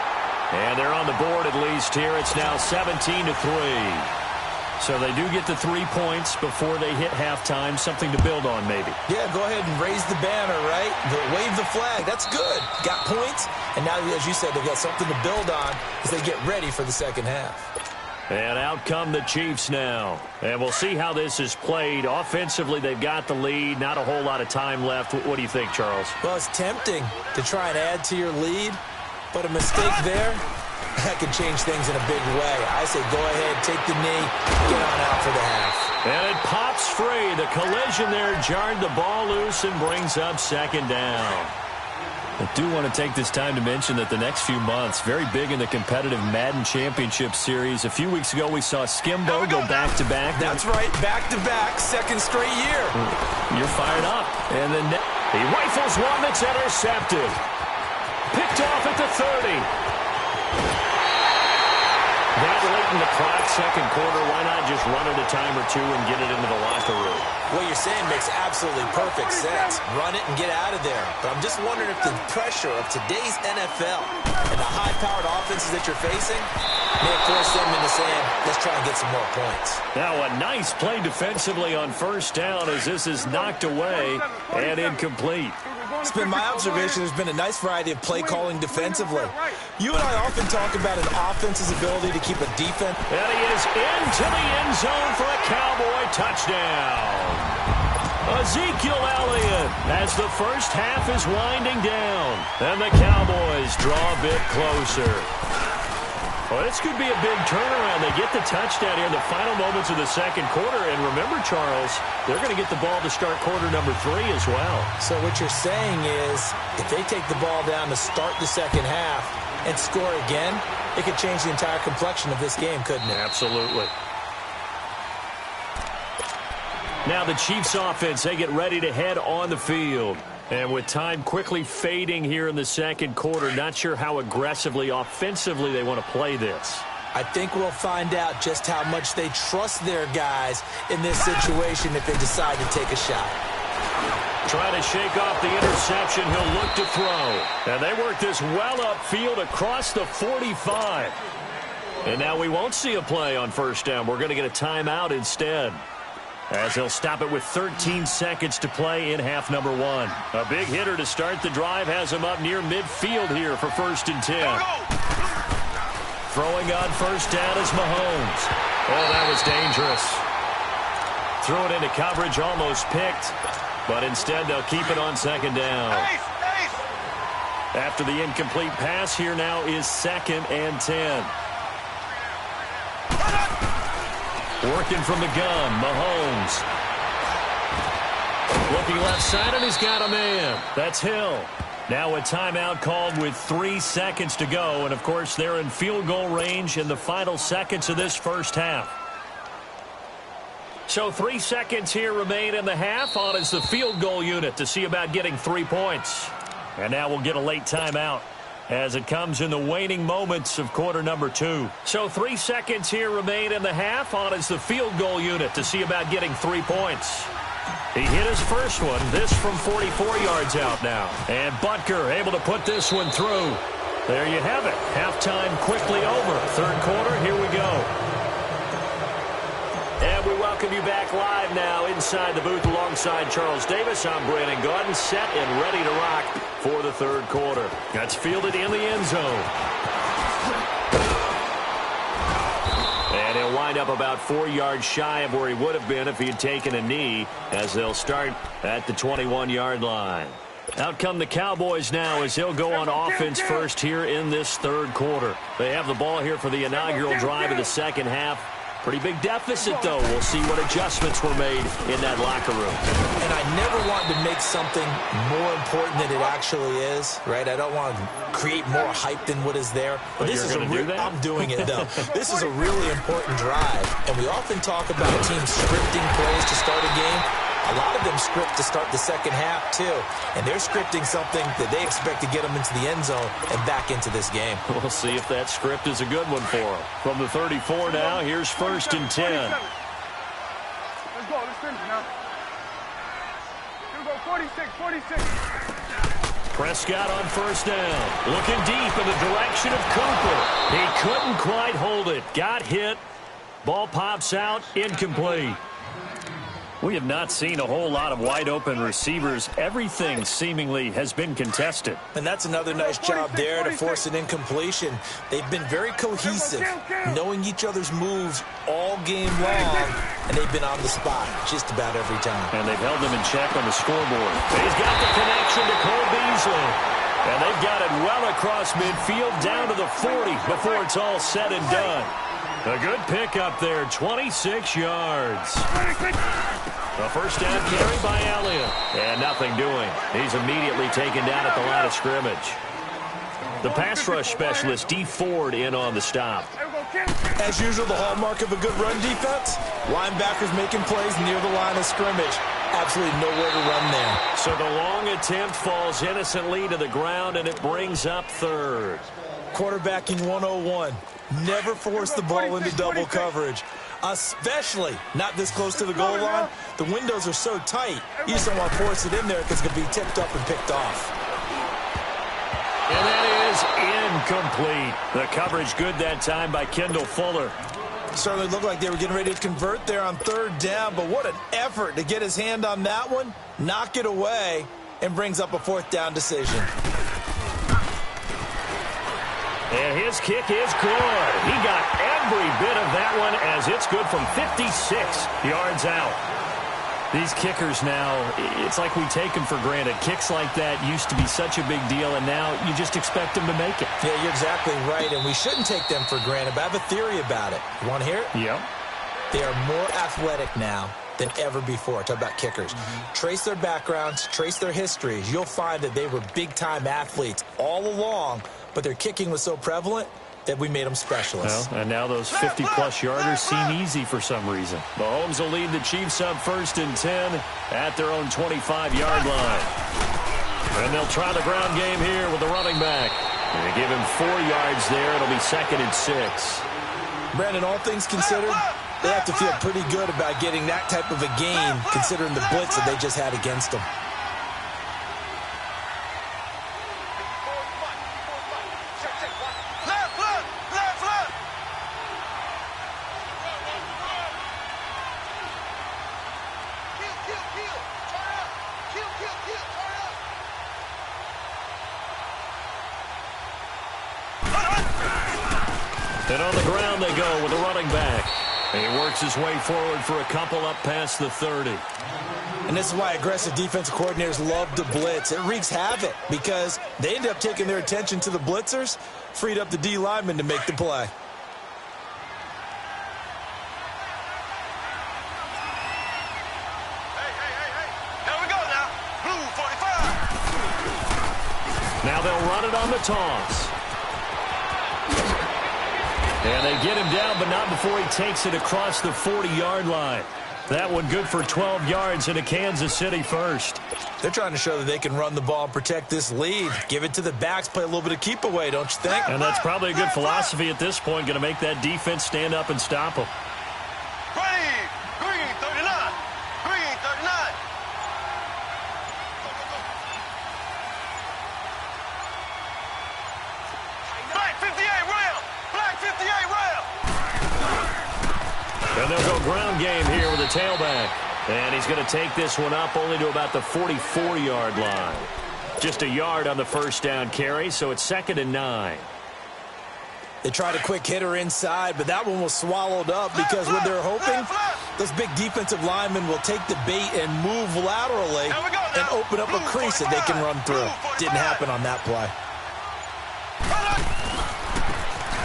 And they're on the board at least here. It's now 17-3. So they do get the 3 points before they hit halftime. Something to build on, maybe. Yeah, go ahead and raise the banner, right? Wave the flag. That's good. Got points. And now, as you said, they've got something to build on as they get ready for the second half. And out come the Chiefs now. And we'll see how this is played. Offensively, they've got the lead. Not a whole lot of time left. What do you think, Charles? Well, it's tempting to try and add to your lead, but a mistake there, that could change things in a big way. I say go ahead, take the knee, get on out for the half. And it pops free. The collision there jarred the ball loose and brings up second down. I do want to take this time to mention that the next few months, very big in the competitive Madden Championship Series. A few weeks ago, we saw Skimbo go back-to-back. That's right, back-to-back, second straight year. You're fired up. And then he rifles one that's intercepted. Picked off at the 30. That late in the clock, second quarter, why not just run it a time or two and get it into the locker room? What you're saying makes absolutely perfect sense. Run it and get out of there. But I'm just wondering if the pressure of today's NFL and the high-powered offenses that you're facing may force them into saying, let's try and get some more points. Now a nice play defensively on first down as this is knocked away and incomplete. It's been my observation there's been a nice variety of play calling defensively. You and I often talk about an offense's ability to keep a defense. And he is into the end zone for a Cowboy touchdown. Ezekiel Elliott as the first half is winding down. And the Cowboys draw a bit closer. Well, this could be a big turnaround. They get the touchdown here in the final moments of the second quarter. And remember, Charles, they're going to get the ball to start quarter number 3 as well. So what you're saying is if they take the ball down to start the second half and score again, it could change the entire complexion of this game, couldn't it? Absolutely. Now the Chiefs offense, they get ready to head on the field. And with time quickly fading here in the second quarter, not sure how aggressively, offensively they want to play this. I think we'll find out just how much they trust their guys in this situation if they decide to take a shot. Trying to shake off the interception, he'll look to throw. And they work this well upfield across the 45. And now we won't see a play on first down. We're going to get a timeout instead, as they'll stop it with 13 seconds to play in half number 1. A big hitter to start the drive has him up near midfield here for 1st and 10. Throwing on first down is Mahomes. Oh, that was dangerous. Threw it into coverage, almost picked, but instead they'll keep it on second down. After the incomplete pass, here now is 2nd and 10. Working from the gun, Mahomes. Looking left side, and he's got a man. That's Hill. Now a timeout called with 3 seconds to go, and of course they're in field goal range in the final seconds of this first half. So 3 seconds here remain in the half. On is the field goal unit to see about getting 3 points. And now we'll get a late timeout as it comes in the waning moments of quarter number 2. So 3 seconds here remain in the half. On is the field goal unit to see about getting 3 points. He hit his first one. This from 44 yards out now. And Butker able to put this one through. There you have it. Halftime quickly over. Third quarter, here we go. And we welcome you back live now inside the booth alongside Charles Davis. I'm Brandon Gaudin, set and ready to rock for the third quarter. That's fielded in the end zone. And he'll wind up about 4 yards shy of where he would have been if he had taken a knee, as they'll start at the 21-yard line. Out come the Cowboys now as they'll go on offense first here in this third quarter. They have the ball here for the inaugural drive of the second half. Pretty big deficit, though. We'll see what adjustments were made in that locker room. And I never want to make something more important than it actually is, right? I don't want to create more hype than what is there. But this is I'm doing it, though. This is a really important drive. And we often talk about teams scripting plays to start a game. A lot of them script to start the second half, too. And they're scripting something that they expect to get them into the end zone and back into this game. We'll see if that script is a good one for them. From the 34 now, here's 1st and 10. Let's go. Let's finish it now. Here we go. 46. Prescott on 1st down. Looking deep in the direction of Cooper. He couldn't quite hold it. Got hit. Ball pops out. Incomplete. We have not seen a whole lot of wide-open receivers. Everything seemingly has been contested. And that's another nice job there to force an incompletion. They've been very cohesive, knowing each other's moves all game long, and they've been on the spot just about every time. And they've held them in check on the scoreboard. He's got the connection to Cole Beasley. And they've got it well across midfield down to the 40 before it's all said and done. A good pickup there, 26 yards. A first down carry by Elliott. And nothing doing. He's immediately taken down at the line of scrimmage. The pass rush specialist, D. Ford, in on the stop. As usual, the hallmark of a good run defense, linebackers making plays near the line of scrimmage. Absolutely nowhere to run there. So the long attempt falls innocently to the ground, and it brings up third. Quarterbacking 101. Never force the ball into double coverage, especially not this close to the goal line. The windows are so tight, you just don't want to force it in there because it could be tipped up and picked off. And that is incomplete. The coverage good that time by Kendall Fuller. Certainly looked like they were getting ready to convert there on 3rd down, but what an effort to get his hand on that one, knock it away, and brings up a 4th down decision. And his kick is good. He got every bit of that one as it's good from 56 yards out. These kickers now, it's like we take them for granted. Kicks like that used to be such a big deal, and now you just expect them to make it. Yeah, you're exactly right, and we shouldn't take them for granted, but I have a theory about it. You want to hear it? Yeah. They are more athletic now than ever before. Talk about kickers. Trace their backgrounds, trace their histories. You'll find that they were big-time athletes all along, but their kicking was so prevalent that we made them specialists. Well, and now those 50-plus yarders seem easy for some reason. Mahomes will lead the Chiefs up 1st and 10 at their own 25-yard line. And they'll try the ground game here with the running back. And they give him 4 yards there. It'll be 2nd and 6. Brandon, all things considered, they have to feel pretty good about getting that type of a gain, considering the blitz that they just had against them. And on the ground they go with the running back. He works his way forward for a couple up past the 30. And this is why aggressive defensive coordinators love to blitz. It wreaks havoc because they end up taking their attention to the blitzers, freed up the D lineman to make the play. Here we go now. Blue 45. Now they'll run it on the toss. And they get him down, but not before he takes it across the 40-yard line. That one good for 12 yards into Kansas City first. They're trying to show that they can run the ball and protect this lead. Give it to the backs, play a little bit of keep away, don't you think? And that's probably a good philosophy at this point, going to make that defense stand up and stop them. Green 39. Green 39. Black 58 rail. Black 58 rail. And they'll go ground game here with a tailback. And he's going to take this one up only to about the 44-yard line. Just a yard on the first down carry, so it's 2nd and 9. They tried a quick hitter inside, but that one was swallowed up because what they're hoping, those big defensive linemen will take the bait and move laterally and open up a crease that they can run through. Didn't happen on that play.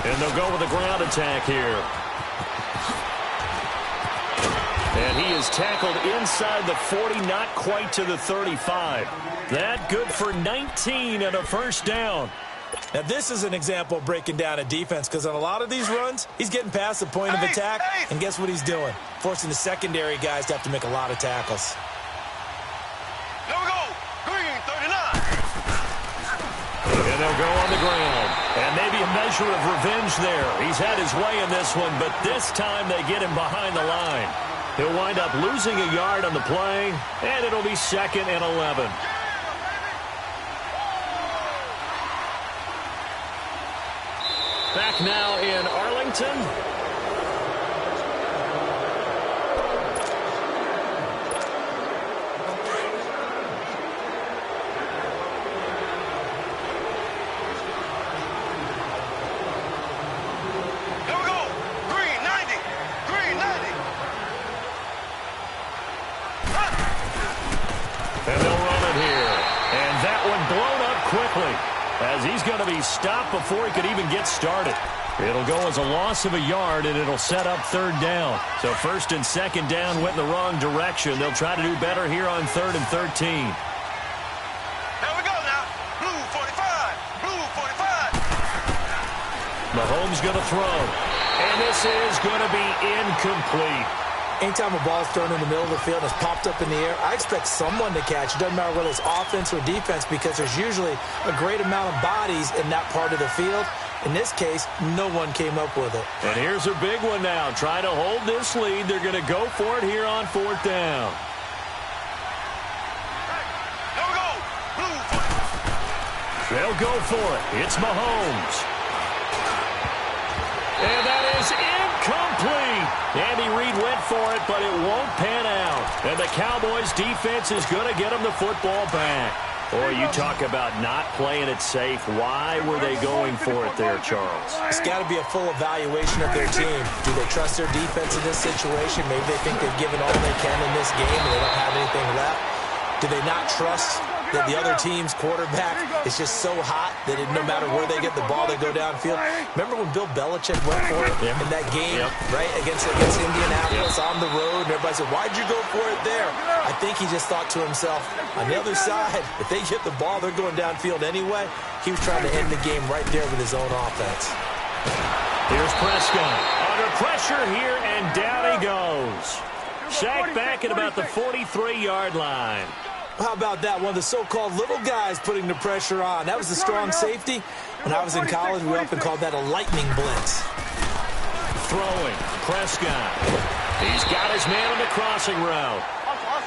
And they'll go with a ground attack here. And he is tackled inside the 40, not quite to the 35. That good for 19 and a first down. Now, this is an example of breaking down a defense because on a lot of these runs, he's getting past the point of attack, and guess what he's doing? Forcing the secondary guys to have to make a lot of tackles. Here we go. Green 39. And they'll go on the ground. And maybe a measure of revenge there. He's had his way in this one, but this time they get him behind the line. He'll wind up losing a yard on the play, and it'll be 2nd and 11. Back now in Arlington. Here we go. Green 90. Green 90. And they'll run it here. And that one blown up quickly as he's going to be stopped before he could even get started. It'll go as a loss of a yard, and it'll set up 3rd down. So 1st and 2nd down went in the wrong direction. They'll try to do better here on 3rd and 13. Here we go now. Blue 45. Blue 45. Mahomes going to throw. And this is going to be incomplete. Anytime a ball is thrown in the middle of the field and it's popped up in the air, I expect someone to catch. It doesn't matter whether it's offense or defense because there's usually a great amount of bodies in that part of the field. In this case, no one came up with it. And here's a big one now. Trying to hold this lead. They're going to go for it here on 4th down. Here we go. Blue 45. They'll go for it. It's Mahomes. And that is incomplete. Andy Reid went for it, but it won't pan out. And the Cowboys' defense is going to get them the football back. Boy, you talk about not playing it safe. Why were they going for it there, Charles? It's got to be a full evaluation of their team. Do they trust their defense in this situation? Maybe they think they've given all they can in this game and they don't have anything left. Do they not trust that the other team's quarterback is just so hot that no matter where they get the ball, they go downfield? Remember when Bill Belichick went for it in that game, right, against Indianapolis on the road, and everybody said, why'd you go for it there? I think he just thought to himself, on the other side, if they get the ball, they're going downfield anyway. He was trying to end the game right there with his own offense. Here's Prescott. Under pressure here, and down he goes. Sacked back at about the 43-yard line. How about that? One of the so-called little guys putting the pressure on. That was the strong safety. When I was in college, we often called that a lightning blitz. Throwing. Prescott. He's got his man on the crossing route.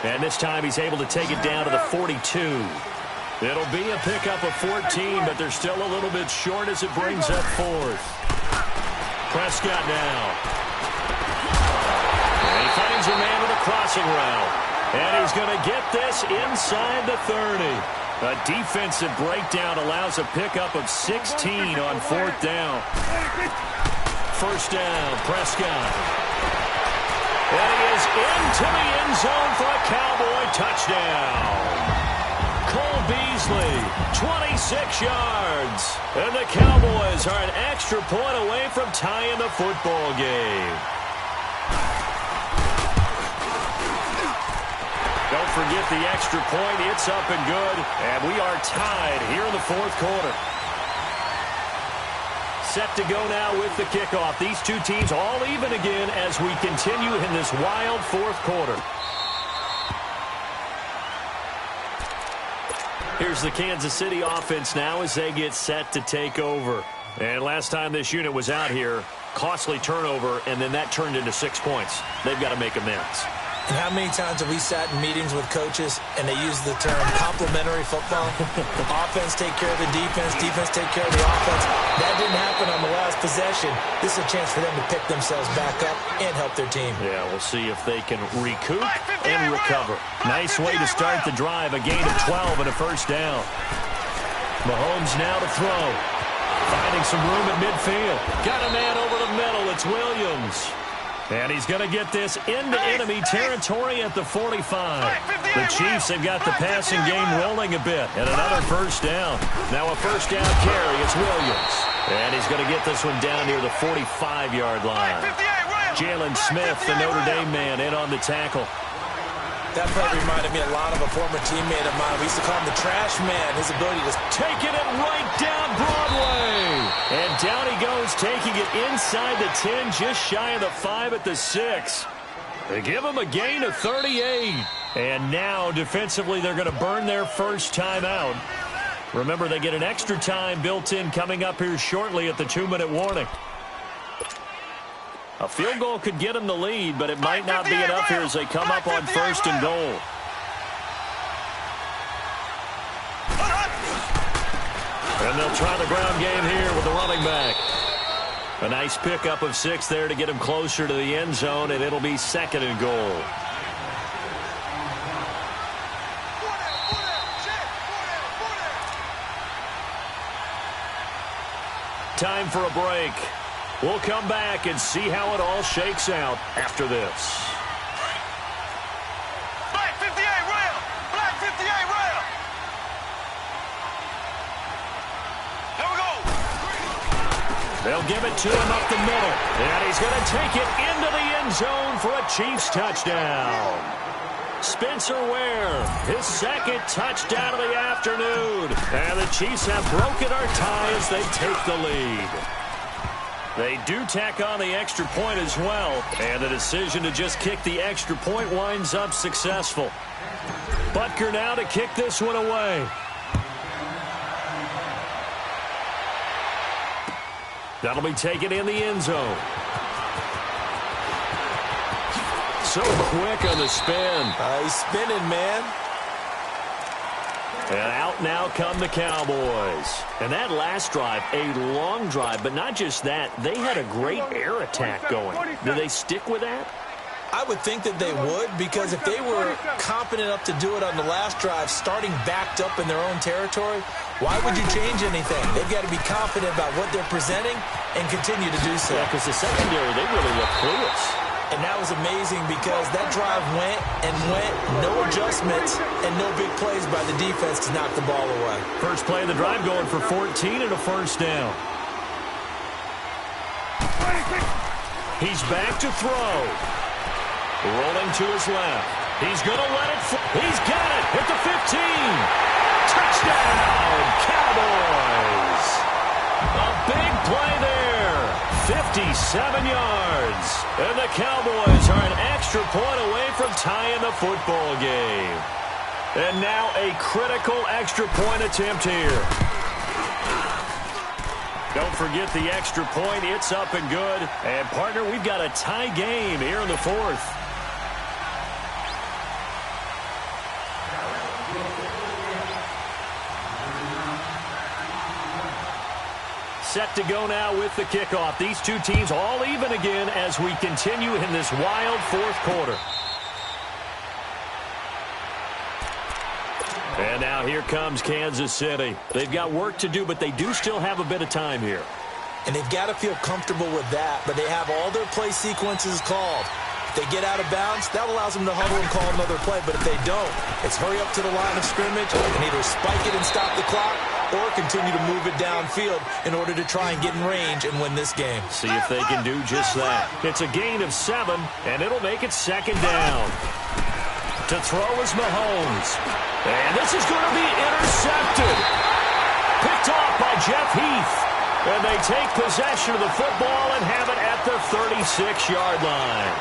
And this time he's able to take it down to the 42. It'll be a pickup of 14, but they're still a little bit short as it brings up 4th. Prescott now. And he finds a man with a crossing route. And he's going to get this inside the 30. A defensive breakdown allows a pickup of 16 on 4th down. 1st down, Prescott. And he is into the end zone for a Cowboy touchdown. Cole Beasley, 26 yards. And the Cowboys are an extra point away from tying the football game. Don't forget the extra point. It's up and good. And we are tied here in the fourth quarter. Set to go now with the kickoff. These two teams all even again as we continue in this wild fourth quarter. Here's the Kansas City offense now as they get set to take over. And last time this unit was out here, costly turnover, and then that turned into 6 points. They've got to make amends. And how many times have we sat in meetings with coaches and they use the term complementary football? Offense take care of the defense, defense take care of the offense. That didn't happen on the last possession. This is a chance for them to pick themselves back up and help their team. Yeah, we'll see if they can recoup and recover. Nice way to start the drive, a gain of 12 and a first down. Mahomes now to throw. Finding some room at midfield. Got a man over the middle. It's Williams. And he's going to get this into enemy territory at the 45. The Chiefs have got the passing game rolling a bit. And another first down. Now a first down carry. It's Williams. And he's going to get this one down near the 45-yard line. Jalen Smith, the Notre Dame man, in on the tackle. That play reminded me a lot of a former teammate of mine. We used to call him the trash man. His ability to taking it right down Broadway. And down he goes, taking it inside the 10, just shy of the 5 at the 6. They give him a gain of 38. And now, defensively, they're going to burn their first time out. Remember, they get an extra time built in coming up here shortly at the 2-minute warning. A field goal could get them the lead, but it might not be enough here as they come up on first and goal. And they'll try the ground game here with the running back. A nice pickup of 6 there to get him closer to the end zone, and it'll be second and goal. Time for a break. We'll come back and see how it all shakes out after this. Black 58 rail! Black 58 rail! Here we go! They'll give it to him up the middle. And he's going to take it into the end zone for a Chiefs touchdown. Spencer Ware, his second touchdown of the afternoon. And the Chiefs have broken our tie as they take the lead. They do tack on the extra point as well, and the decision to just kick the extra point winds up successful. Butker now to kick this one away. That'll be taken in the end zone. So quick on the spin. He's spinning, man. And out now come the Cowboys. And that last drive, a long drive, but not just that. They had a great air attack going. Do they stick with that? I would think that they would, because if they were confident enough to do it on the last drive, starting backed up in their own territory, why would you change anything? They've got to be confident about what they're presenting and continue to do so. Yeah, because the secondary, they really look clueless. And that was amazing because that drive went and went, no adjustments, and no big plays by the defense to knock the ball away. First play of the drive going for 14 and a first down. He's back to throw. Rolling to his left. He's going to let it fly. He's got it at the 15. Touchdown, Cowboys. A big play there. 57 yards. And the Cowboys are an extra point away from tying the football game. And now a critical extra point attempt here. Don't forget the extra point. It's up and good. And, partner, we've got a tie game here in the fourth. Set to go now with the kickoff. These two teams all even again as we continue in this wild fourth quarter. And now here comes Kansas City. They've got work to do, but they do still have a bit of time here. And they've got to feel comfortable with that, but they have all their play sequences called. They get out of bounds, that allows them to huddle and call another play. But if they don't, it's hurry up to the line of scrimmage and either spike it and stop the clock or continue to move it downfield in order to try and get in range and win this game. See if they can do just that. It's a gain of 7, and it'll make it 2nd down. To throw is Mahomes. And this is going to be intercepted. Picked off by Jeff Heath. And they take possession of the football and have it at the 36-yard line.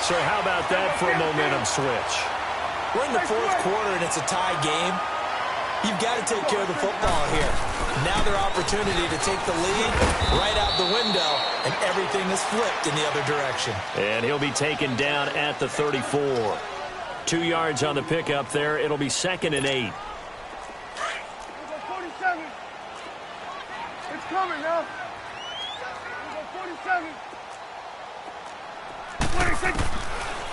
So how about that for a momentum switch? We're in the 4th quarter, and it's a tie game. You've got to take care of the football here. Now their opportunity to take the lead right out the window, and everything is flipped in the other direction. And he'll be taken down at the 34. 2 yards on the pickup there. It'll be 2nd and 8. 47. It's coming now. 47. 26.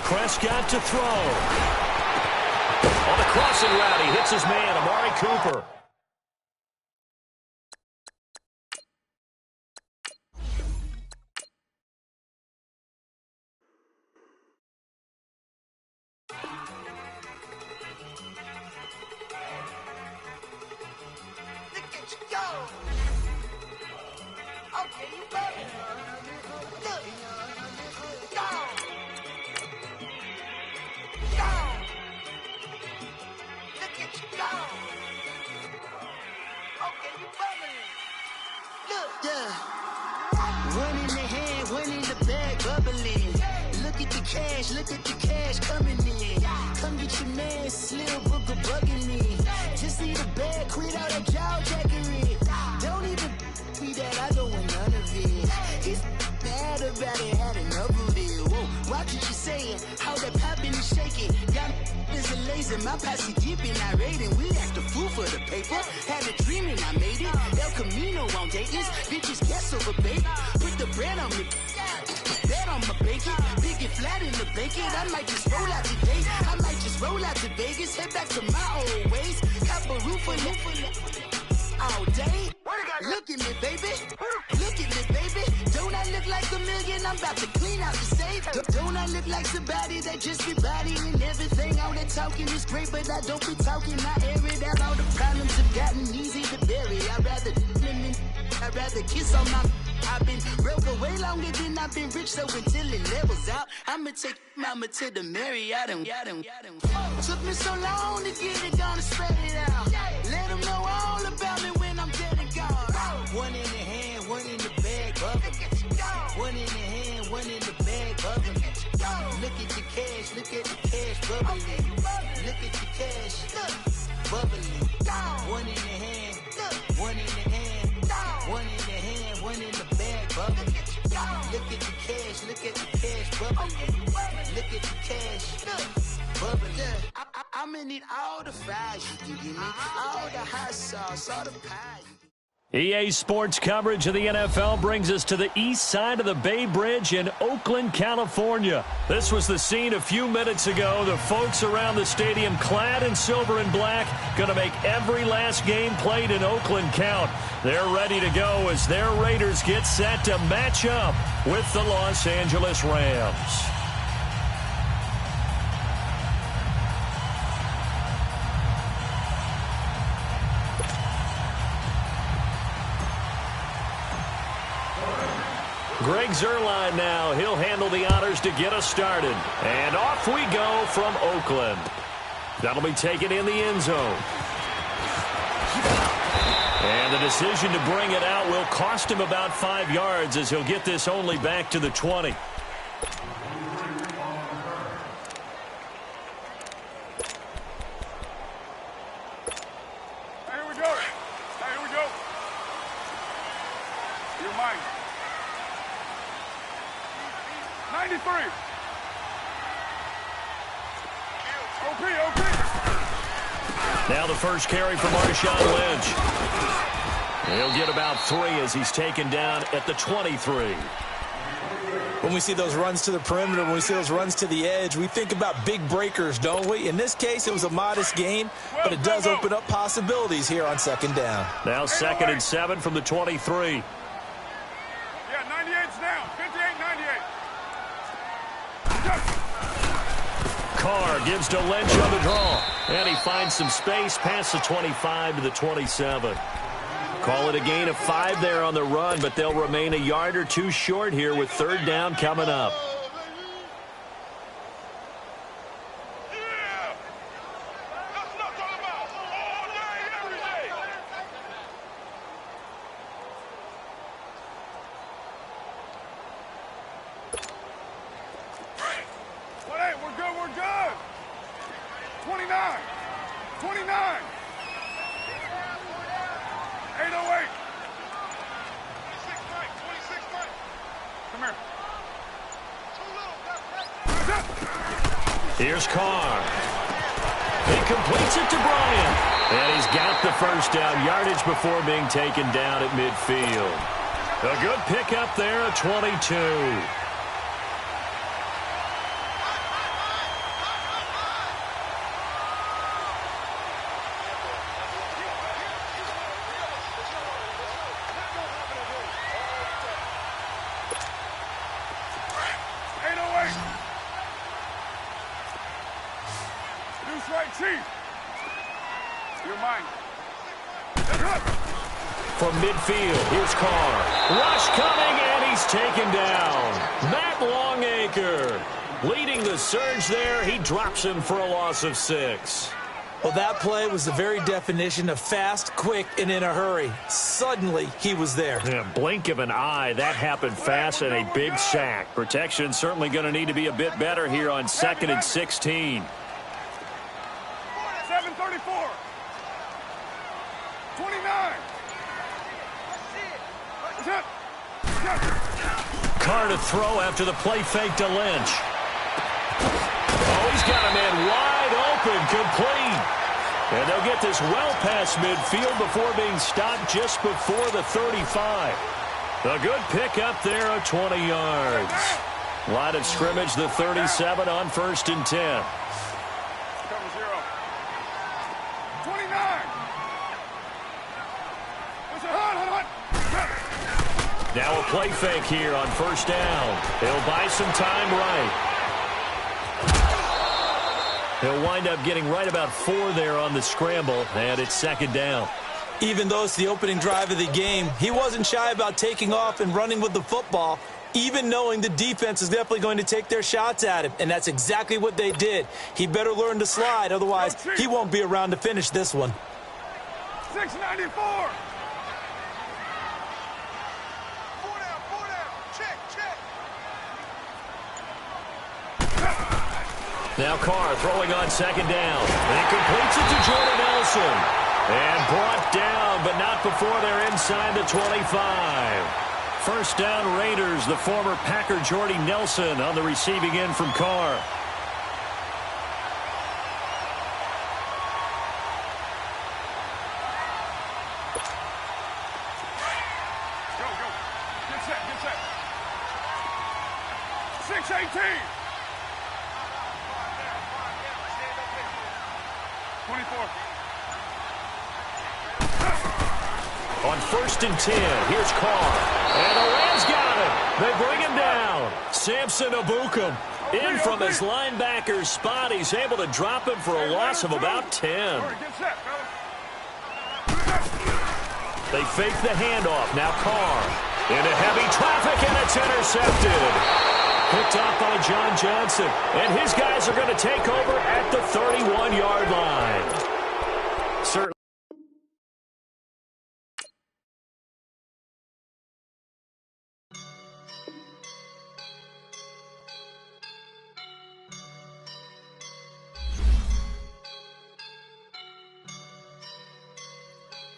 Prescott to throw. On the crossing route, he hits his man, Amari Cooper. Look at you go. Okay, you better. Look. Go. Go. Look at you go. Okay, you bubbling. Look. Yeah. One in the hand, one in the bag, bubbling. Look at the cash coming in. Come get your man, Slim Booker bugging me. Just need a bag, quit all that jaw jackery. Don't even me that I don't want none of it. He's mad about it, had enough of it. Whoa, watch what you saying, how that poppin' and shaking. Y'all is a lazy, my posse deep and I raiding. We act a fool for the paper, had a dream and I made it. El Camino on Dayton's, bitches guess over baby. Put the bread on me, bet on my bacon. Big and flat in the bacon, I might just roll out today. I might just roll out to Vegas, head back to my old ways. Cop a roof for all day. Look at me, baby. Look at me, baby. Don't I look like a million? I'm about to clean out the safe. Don't I look like somebody that just be bodying everything? All that talking is great, but I don't be talking. I air it out. All the problems have gotten easy to bury. I'd rather kiss on my. I've been broke away longer than I've been rich, so until it levels out, I'ma take mama to the Marriott and took me so long to get it, gonna spread it out. Let them know all about me when I'm dead and gone. One in the hand, one in the bag, bubbling. One in the hand, one in the bag, bubbling. Look at the cash, bubbling. Look at the cash, bubbling. One in the hand, one in the hand, one in the hand, one in the bag, bubbling. Look at the cash, bubbling. Look at the cash, bubbling. I'ma need all the fries you can give me, all the hot sauce, all the pie. EA Sports coverage of the NFL brings us to the east side of the Bay Bridge in Oakland, California. This was the scene a few minutes ago. The folks around the stadium clad in silver and black going to make every last game played in Oakland count. They're ready to go as their Raiders get set to match up with the Los Angeles Rams. Greg Zuerlein now. He'll handle the honors to get us started. And off we go from Oakland. That'll be taken in the end zone. And the decision to bring it out will cost him about 5 yards as he'll get this only back to the 20. Here we go. Here we go. You're mine. 93. OP. Now the first carry for Marshawn Lynch. He'll get about 3 as he's taken down at the 23. When we see those runs to the perimeter, when we see those runs to the edge, we think about big breakers, don't we? In this case, it was a modest gain, but it does open up possibilities here on second down. Now 2nd and 7 from the 23. Yeah, 98's down. 58, 98. Carr gives to Lynch on the draw. And he finds some space past the 25 to the 27. Call it a gain of 5 there on the run, but they'll remain a yard or two short here with third down coming up. We're good. 29. 29. 808. 26 Mike. Come here. Here's Carr. He completes it to Bryant. And he's got the first down yardage before being taken down at midfield. A good pickup there at 22. From midfield, here's Carr. Rush coming, and he's taken down. Matt Longacre leading the surge there. He drops him for a loss of 6. Well, that play was the very definition of fast, quick, and in a hurry. Suddenly, he was there. Yeah, blink of an eye. That happened fast and a big sack. Protection certainly going to need to be a bit better here on 2nd and 16. 7:34. 29. Carr to throw after the play fake to Lynch. Oh, he's got a man wide open, complete. And they'll get this well past midfield before being stopped just before the 35. A good pickup there of 20 yards. Line of scrimmage, the 37 on 1st and 10. Cover 0. 29. Now a play fake here on 1st down. He'll buy some time right. He'll wind up getting right about 4 there on the scramble, and it's 2nd down. Even though it's the opening drive of the game, he wasn't shy about taking off and running with the football, even knowing the defense is definitely going to take their shots at him, and that's exactly what they did. He better learn to slide, otherwise he won't be around to finish this one. 694. Now Carr throwing on 2nd down. And he completes it to Jordan Nelson. And brought down, but not before they're inside the 25. 1st down Raiders, the former Packer Jordy Nelson on the receiving end from Carr. Go. Get set. 6:18. 24. On 1st and 10, here's Carr. And the Rams got him. They bring him down. Samson Abukum in from his linebacker's spot. He's able to drop him for a loss of about 10. They fake the handoff. Now Carr into heavy traffic, and it's intercepted. Picked off by John Johnson. And his guys are going to take over at the 31-yard line. Certainly.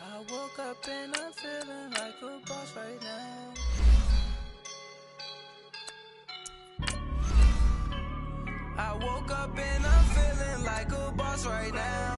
I woke up and I'm feeling like a boss right now. I woke up and I'm feeling like a boss right now.